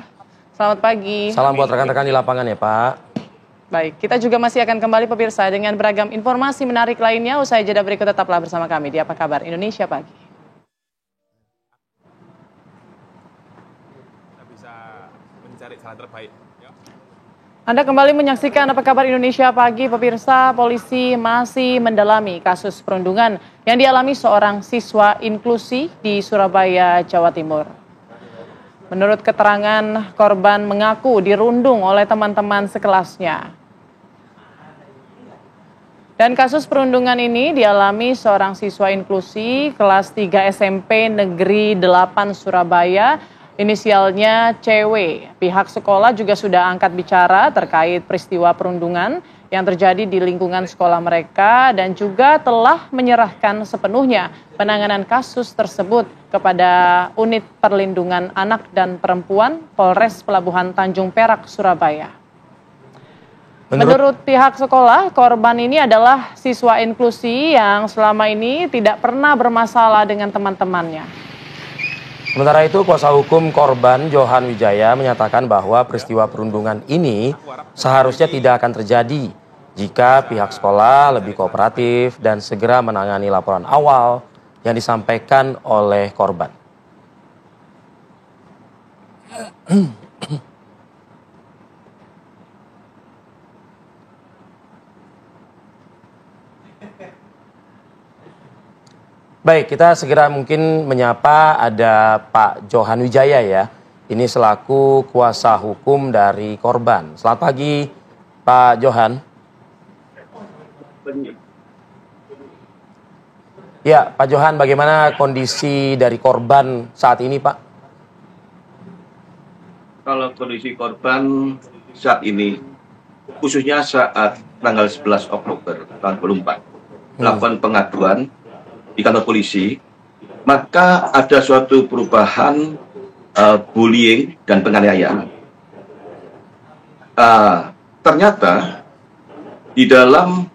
Selamat pagi. Salam buat rekan-rekan di lapangan ya Pak. Baik, kita juga masih akan kembali pemirsa dengan beragam informasi menarik lainnya. Usai jeda berikut tetaplah bersama kami di Apa Kabar Indonesia Pagi. Kita bisa mencari cara terbaik. Anda kembali menyaksikan Apa Kabar Indonesia Pagi, pemirsa. Polisi masih mendalami kasus perundungan yang dialami seorang siswa inklusi di Surabaya, Jawa Timur. Menurut keterangan, korban mengaku dirundung oleh teman-teman sekelasnya. Dan kasus perundungan ini dialami seorang siswa inklusi kelas 3 SMP Negeri 8 Surabaya, inisialnya CW. Pihak sekolah juga sudah angkat bicara terkait peristiwa perundungan yang terjadi di lingkungan sekolah mereka dan juga telah menyerahkan sepenuhnya penanganan kasus tersebut kepada Unit Perlindungan Anak dan Perempuan Polres Pelabuhan Tanjung Perak, Surabaya. Menurut pihak sekolah, korban ini adalah siswa inklusi yang selama ini tidak pernah bermasalah dengan teman-temannya. Sementara itu, kuasa hukum korban Johan Wijaya menyatakan bahwa peristiwa perundungan ini seharusnya tidak akan terjadi jika pihak sekolah lebih kooperatif dan segera menangani laporan awal yang disampaikan oleh korban. Baik, kita segera mungkin menyapa ada Pak Johan Wijaya ya. Ini selaku kuasa hukum dari korban. Selamat pagi, Pak Johan. Ya, Pak Johan, bagaimana kondisi dari korban saat ini, Pak? Kalau kondisi korban saat ini, khususnya saat tanggal 11 Oktober tahun 2024, melakukan pengaduan di kantor polisi, maka ada suatu perubahan bullying dan penganiayaan. Ternyata di dalam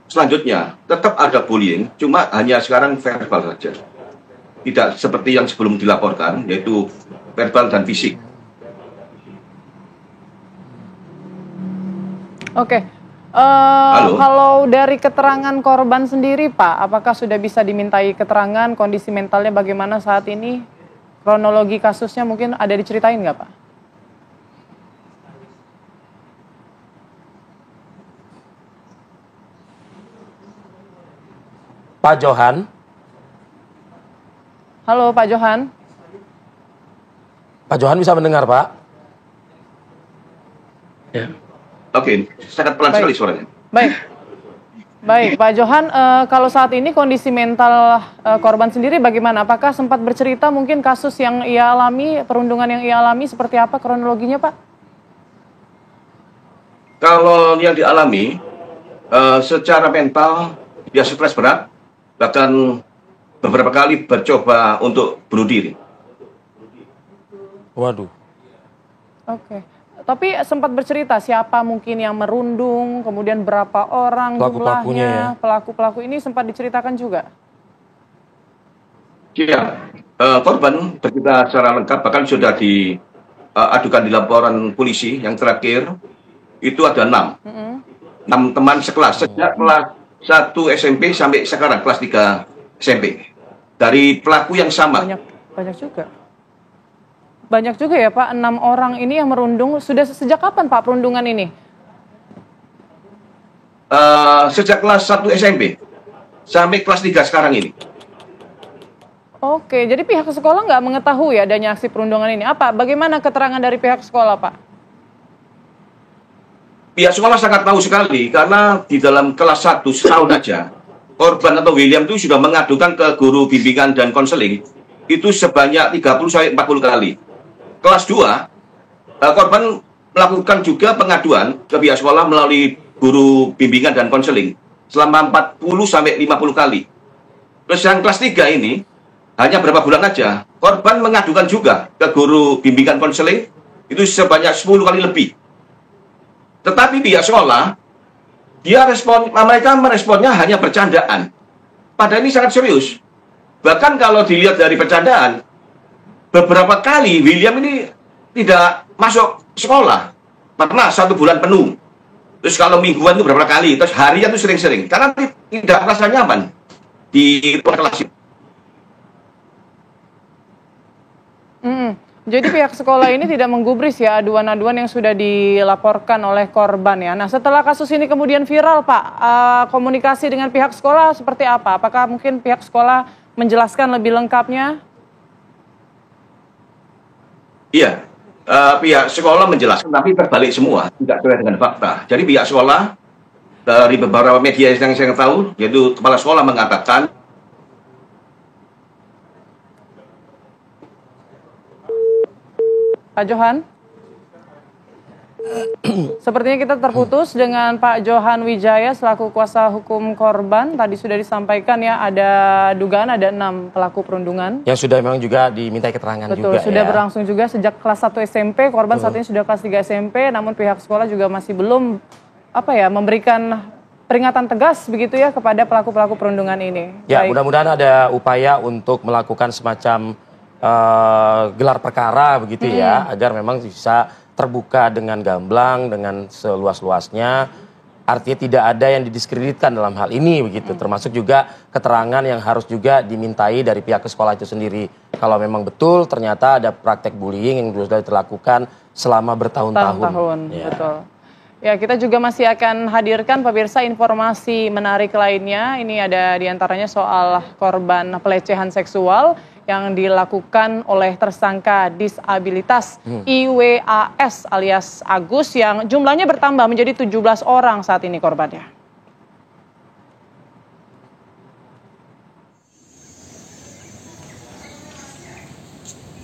selanjutnya tetap ada bullying, cuma hanya sekarang verbal saja. Tidak seperti yang sebelum dilaporkan, yaitu verbal dan fisik. Oke. Kalau dari keterangan korban sendiri, Pak, apakah sudah bisa dimintai keterangan kondisi mentalnya bagaimana saat ini? Kronologi kasusnya mungkin ada diceritain nggak, Pak? Pak Johan. Halo, Pak Johan. Pak Johan bisa mendengar, Pak? Ya. Oke, sangat pelan sekali suaranya. Baik, Pak Johan, kalau saat ini kondisi mental korban sendiri bagaimana? Apakah sempat bercerita mungkin kasus yang ia alami, perundungan yang ia alami, seperti apa kronologinya, Pak? Kalau yang dialami, secara mental, dia stres berat, bahkan beberapa kali bercoba untuk bunuh diri. Waduh. Oke. Tapi sempat bercerita siapa mungkin yang merundung, kemudian berapa orang jumlahnya, pelaku-pelaku ini sempat diceritakan juga? Ya, korban bercerita secara lengkap, bahkan sudah diadukan di laporan polisi. Yang terakhir itu ada 6 teman sekelas, sejak kelas 1 SMP sampai sekarang kelas 3 SMP. Dari pelaku yang sama. Banyak juga. Banyak juga ya Pak, 6 orang ini yang merundung. Sudah sejak kapan Pak perundungan ini? Sejak kelas 1 SMP sampai kelas 3 sekarang ini. Oke, jadi pihak sekolah nggak mengetahui adanya aksi perundungan ini. Bagaimana keterangan dari pihak sekolah, Pak? Pihak sekolah sangat tahu sekali, karena di dalam kelas 1 setahun aja, korban atau William itu sudah mengadukan ke guru bimbingan dan konseling itu sebanyak 30-40 kali. Kelas 2, korban melakukan juga pengaduan ke pihak sekolah melalui guru bimbingan dan konseling selama 40-50 kali. Terus yang kelas 3 ini, hanya berapa bulan aja, korban mengadukan juga ke guru bimbingan konseling itu sebanyak 10 kali lebih. Tetapi pihak sekolah, mereka meresponnya hanya bercandaan. Padahal ini sangat serius. Bahkan kalau dilihat dari bercandaan, beberapa kali William ini tidak masuk sekolah. Pernah 1 bulan penuh. Terus kalau mingguan itu berapa kali, terus harian itu sering-sering. Karena tidak merasa nyaman di kelas. Jadi pihak sekolah ini tidak menggubris ya aduan-aduan yang sudah dilaporkan oleh korban ya. Nah setelah kasus ini kemudian viral Pak, komunikasi dengan pihak sekolah seperti apa? Apakah mungkin pihak sekolah menjelaskan lebih lengkapnya? Iya, pihak sekolah menjelaskan tapi terbalik semua, tidak sesuai dengan fakta. Jadi pihak sekolah dari beberapa media yang saya tahu, yaitu kepala sekolah mengatakan Pak Johan? Sepertinya kita terputus dengan Pak Johan Wijaya selaku kuasa hukum korban. Tadi sudah disampaikan ya ada dugaan ada 6 pelaku perundungan. Yang sudah memang juga dimintai keterangan Betul, juga sudah ya. berlangsung juga sejak kelas 1 SMP. Korban saat ini sudah kelas 3 SMP. Namun pihak sekolah juga masih belum memberikan peringatan tegas begitu ya kepada pelaku-pelaku perundungan ini. Ya, mudah-mudahan ada upaya untuk melakukan semacam gelar perkara begitu ya, agar memang bisa terbuka dengan gamblang, dengan seluas-luasnya. Artinya tidak ada yang didiskreditkan dalam hal ini begitu, termasuk juga keterangan yang harus juga dimintai dari pihak sekolah itu sendiri. Kalau memang betul ternyata ada praktek bullying yang sudah dilakukan selama bertahun-tahun. Ya. Betul. Ya, kita juga masih akan hadirkan pemirsa informasi menarik lainnya. Ini ada diantaranya soal korban pelecehan seksual yang dilakukan oleh tersangka disabilitas IWAS alias Agus yang jumlahnya bertambah menjadi 17 orang saat ini korbannya.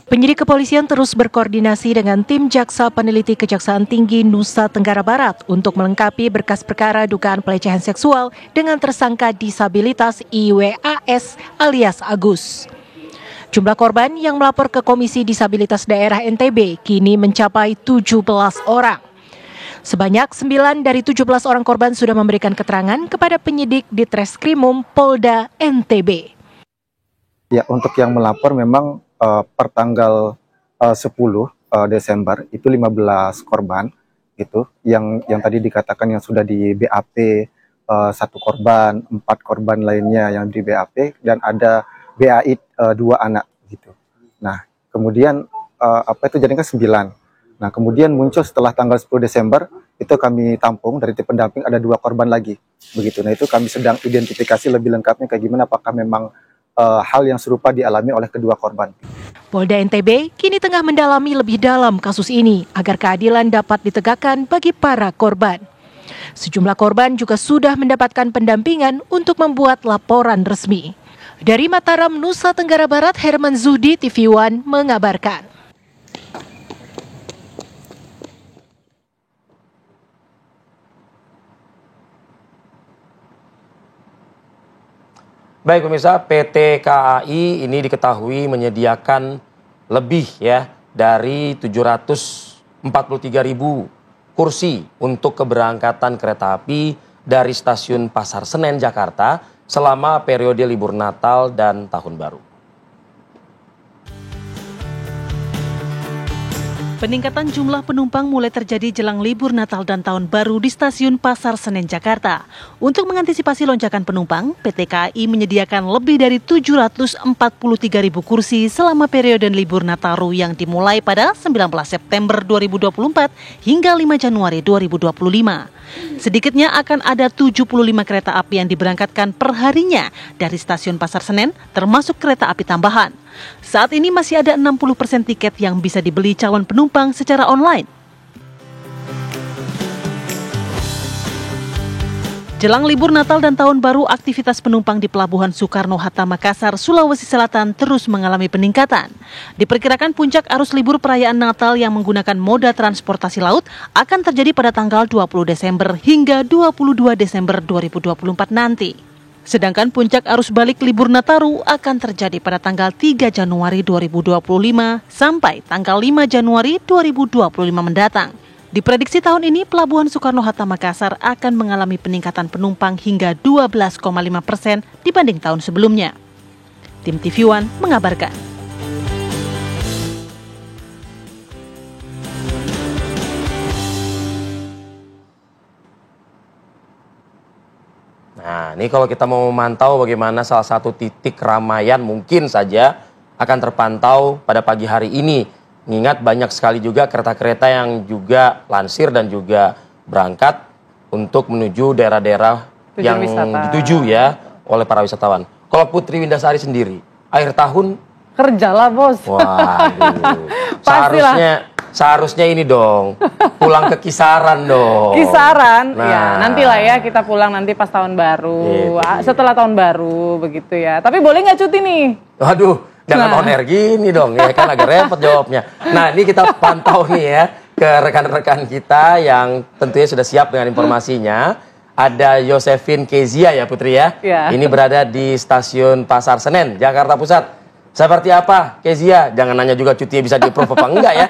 Penyidik kepolisian terus berkoordinasi dengan tim jaksa peneliti Kejaksaan Tinggi Nusa Tenggara Barat untuk melengkapi berkas perkara dugaan pelecehan seksual dengan tersangka disabilitas IWAS alias Agus. Jumlah korban yang melapor ke Komisi Disabilitas Daerah NTB kini mencapai 17 orang. Sebanyak 9 dari 17 orang korban sudah memberikan keterangan kepada penyidik di Treskrimum Polda NTB. Ya, untuk yang melapor memang per tanggal 10 Desember itu 15 korban gitu. Yang tadi dikatakan yang sudah di BAP 1 korban, 4 korban lainnya yang di BAP dan ada BAI 2 anak gitu. Nah, kemudian itu jadinya 9. Nah, kemudian muncul setelah tanggal 10 Desember itu kami tampung dari tim pendamping ada 2 korban lagi begitu. Nah, itu kami sedang identifikasi lebih lengkapnya kayak gimana, apakah memang hal yang serupa dialami oleh kedua korban. Polda NTB kini tengah mendalami lebih dalam kasus ini agar keadilan dapat ditegakkan bagi para korban. Sejumlah korban juga sudah mendapatkan pendampingan untuk membuat laporan resmi. Dari Mataram, Nusa Tenggara Barat, Herman Zuhdi, TV One mengabarkan. Baik pemirsa, PT KAI ini diketahui menyediakan lebih ya dari 743.000 kursi untuk keberangkatan kereta api dari stasiun Pasar Senen, Jakarta selama periode libur Natal dan Tahun Baru. Peningkatan jumlah penumpang mulai terjadi jelang libur Natal dan Tahun Baru di Stasiun Pasar Senen, Jakarta. Untuk mengantisipasi lonjakan penumpang, PT KAI menyediakan lebih dari 743.000 kursi selama periode libur Nataru yang dimulai pada 19 September 2024 hingga 5 Januari 2025. Sedikitnya akan ada 75 kereta api yang diberangkatkan per harinya dari Stasiun Pasar Senen, termasuk kereta api tambahan. Saat ini masih ada 60% tiket yang bisa dibeli calon penumpang secara online. Jelang libur Natal dan Tahun Baru, aktivitas penumpang di Pelabuhan Soekarno-Hatta Makassar, Sulawesi Selatan terus mengalami peningkatan. Diperkirakan puncak arus libur perayaan Natal yang menggunakan moda transportasi laut akan terjadi pada tanggal 20 Desember hingga 22 Desember 2024 nanti. Sedangkan puncak arus balik libur Nataru akan terjadi pada tanggal 3 Januari 2025 sampai tanggal 5 Januari 2025 mendatang. Diprediksi tahun ini Pelabuhan Soekarno-Hatta Makassar akan mengalami peningkatan penumpang hingga 12,5% dibanding tahun sebelumnya. Tim TV One mengabarkan. Nah, ini kalau kita mau memantau bagaimana salah satu titik keramaian mungkin saja akan terpantau pada pagi hari ini. Mengingat banyak sekali juga kereta-kereta yang juga lansir dan juga berangkat untuk menuju daerah-daerah yang dituju ya oleh para wisatawan. Kalau Putri Windasari sendiri, akhir tahun kerjalah bos. Waduh, seharusnya ini dong, pulang ke kisaran dong. Kisaran, nah, ya nantilah ya kita pulang nanti pas tahun baru, setelah tahun baru begitu ya. Tapi boleh nggak cuti nih? Waduh. Jangan on air gini dong, ya kan agak repot jawabnya. Nah, ini kita pantau nih ya ke rekan-rekan kita yang tentunya sudah siap dengan informasinya. Ada Josephine Kezia ya Putri ya. Ini berada di stasiun Pasar Senen, Jakarta Pusat. Seperti apa Kezia? Jangan nanya juga cutinya bisa di-approve apa enggak ya.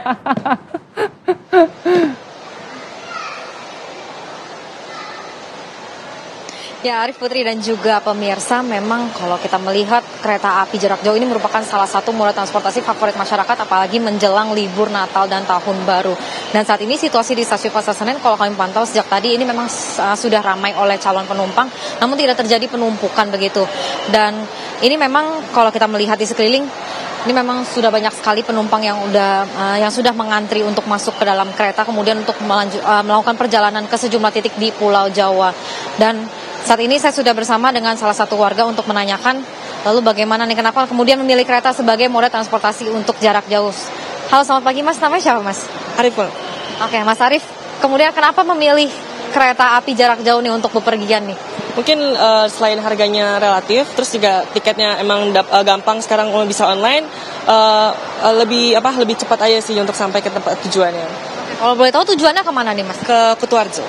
Ya, Arif, Putri, dan juga pemirsa, memang kalau kita melihat kereta api jarak jauh ini merupakan salah satu moda transportasi favorit masyarakat, apalagi menjelang libur Natal dan Tahun Baru. Dan saat ini situasi di stasiun Pasar Senen, kalau kami pantau sejak tadi, ini memang sudah ramai oleh calon penumpang, namun tidak terjadi penumpukan begitu. Dan ini memang kalau kita melihat di sekeliling, ini memang sudah banyak sekali penumpang yang sudah mengantri untuk masuk ke dalam kereta, kemudian untuk melakukan perjalanan ke sejumlah titik di Pulau Jawa. Dan saat ini saya sudah bersama dengan salah satu warga untuk menanyakan lalu bagaimana nih, kenapa kemudian memilih kereta sebagai moda transportasi untuk jarak jauh. Halo, selamat pagi Mas, namanya siapa Mas? Arif. Oke, Mas Arif, kemudian kenapa memilih kereta api jarak jauh nih untuk bepergian nih? Mungkin selain harganya relatif, terus juga tiketnya emang gampang sekarang bisa online, lebih cepat aja sih untuk sampai ke tempat tujuannya. Kalau boleh tahu tujuannya kemana nih Mas? Ke Kutoarjo.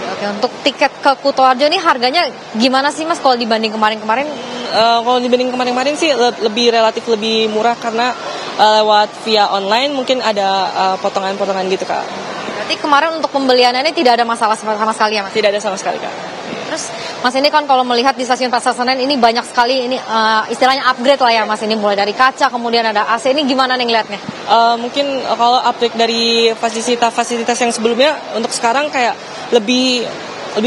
Oke, untuk tiket ke Kutoarjo ini harganya gimana sih Mas kalau dibanding kemarin-kemarin? Kalau dibanding kemarin-kemarin sih relatif lebih murah karena lewat via online mungkin ada potongan-potongan gitu Kak. Berarti kemarin untuk pembeliannya ini tidak ada masalah sama sekali ya Mas? Tidak ada sama sekali Kak. Terus Mas ini kan kalau melihat di stasiun Pasar Senen ini banyak sekali ini istilahnya upgrade lah ya Mas, ini mulai dari kaca kemudian ada AC, ini gimana nih ngeliatnya? Mungkin kalau upgrade dari fasilitas yang sebelumnya untuk sekarang kayak lebih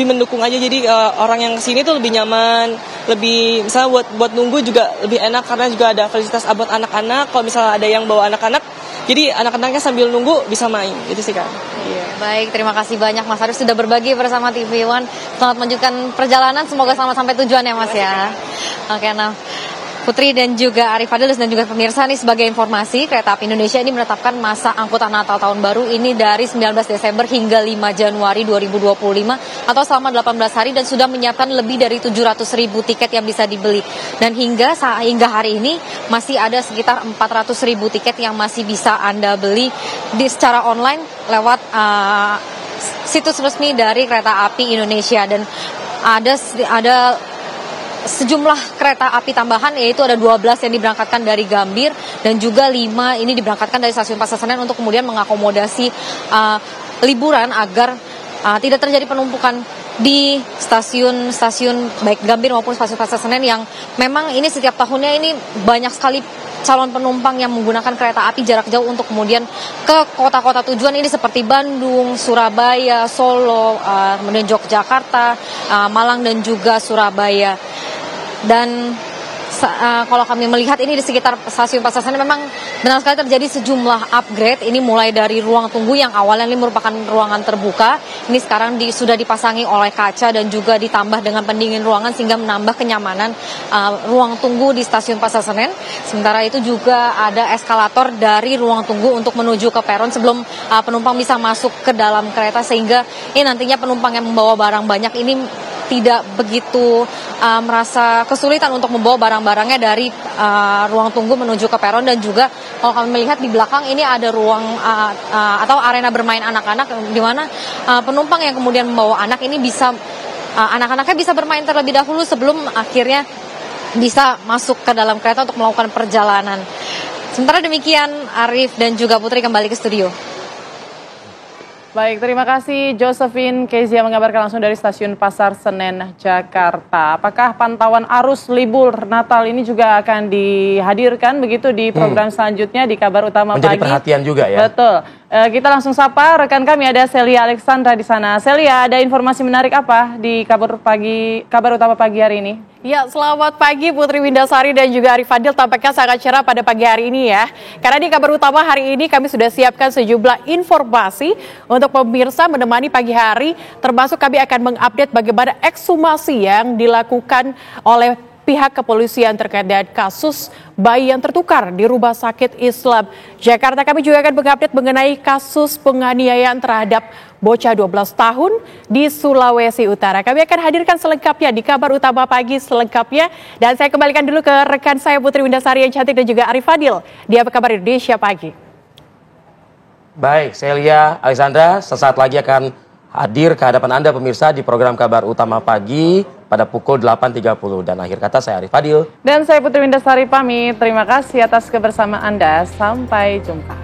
mendukung aja, jadi orang yang kesini tuh lebih nyaman, lebih misalnya buat nunggu juga lebih enak karena juga ada fasilitas buat anak-anak. Kalau misalnya ada yang bawa anak-anak, jadi anak-anaknya sambil nunggu bisa main, gitu sih kan. Baik, terima kasih banyak Mas Arif sudah berbagi bersama TV One. Selamat melanjutkan perjalanan, semoga selamat sampai tujuan ya Mas ya. Oke, nah Putri dan juga Arif Fadil dan juga pemirsa nih, sebagai informasi, Kereta Api Indonesia ini menetapkan masa angkutan Natal Tahun Baru ini dari 19 Desember hingga 5 Januari 2025 atau selama 18 hari dan sudah menyiapkan lebih dari 700.000 tiket yang bisa dibeli. Dan hingga hari ini masih ada sekitar 400.000 tiket yang masih bisa Anda beli secara online lewat situs resmi dari Kereta Api Indonesia. Dan ada sejumlah kereta api tambahan, yaitu ada 12 yang diberangkatkan dari Gambir dan juga 5 ini diberangkatkan dari stasiun Pasar Senen untuk kemudian mengakomodasi liburan agar tidak terjadi penumpukan di stasiun baik Gambir maupun stasiun Pasar Senen yang memang ini setiap tahunnya ini banyak sekali calon penumpang yang menggunakan kereta api jarak jauh untuk kemudian ke kota-kota tujuan ini seperti Bandung, Surabaya, Solo, kemudian Yogyakarta, Malang dan juga Surabaya. Dan kalau kami melihat ini di sekitar stasiun Pasar Senen memang benar sekali terjadi sejumlah upgrade. Ini mulai dari ruang tunggu yang awalnya ini merupakan ruangan terbuka, ini sekarang sudah dipasangi oleh kaca dan juga ditambah dengan pendingin ruangan sehingga menambah kenyamanan ruang tunggu di stasiun Pasar Senen. Sementara itu juga ada eskalator dari ruang tunggu untuk menuju ke peron sebelum penumpang bisa masuk ke dalam kereta, sehingga ini nantinya penumpang yang membawa barang banyak ini tidak begitu merasa kesulitan untuk membawa barang-barangnya dari ruang tunggu menuju ke peron. Dan juga kalau kami melihat di belakang ini ada ruang atau arena bermain anak-anak di mana penumpang yang kemudian membawa anak ini bisa anak-anaknya bisa bermain terlebih dahulu sebelum akhirnya bisa masuk ke dalam kereta untuk melakukan perjalanan. Sementara demikian, Arif dan juga Putri kembali ke studio. Baik, terima kasih Josephine Kezia mengabarkan langsung dari Stasiun Pasar Senen, Jakarta. Apakah pantauan arus libur Natal ini juga akan dihadirkan begitu di program selanjutnya di Kabar Utama Menjadi Pagi? perhatian juga ya. Betul. Kita langsung sapa rekan kami, ada Celia Alexandra di sana. Celia, ada informasi menarik apa di Kabar Utama Pagi hari ini? Ya, selamat pagi Putri Windasari dan juga Arif Fadil, tampaknya sangat cerah pada pagi hari ini ya. Karena di Kabar Utama hari ini kami sudah siapkan sejumlah informasi untuk pemirsa menemani pagi hari, termasuk kami akan mengupdate bagaimana ekshumasi yang dilakukan oleh pihak kepolisian terkait dengan kasus bayi yang tertukar di Rumah Sakit Islam Jakarta. Kami juga akan mengupdate mengenai kasus penganiayaan terhadap bocah 12 tahun di Sulawesi Utara. Kami akan hadirkan selengkapnya di Kabar Utama Pagi selengkapnya. Dan saya kembalikan dulu ke rekan saya Putri Windasari yang cantik dan juga Arif Fadil di Apa Kabar Indonesia Pagi. Baik, Celia Alexandra sesaat lagi akan hadir ke hadapan Anda pemirsa di program Kabar Utama Pagi pada pukul 8.30. Dan akhir kata saya Arif Fadil. Dan saya Putri Windasari pamit. Terima kasih atas kebersamaan Anda. Sampai jumpa.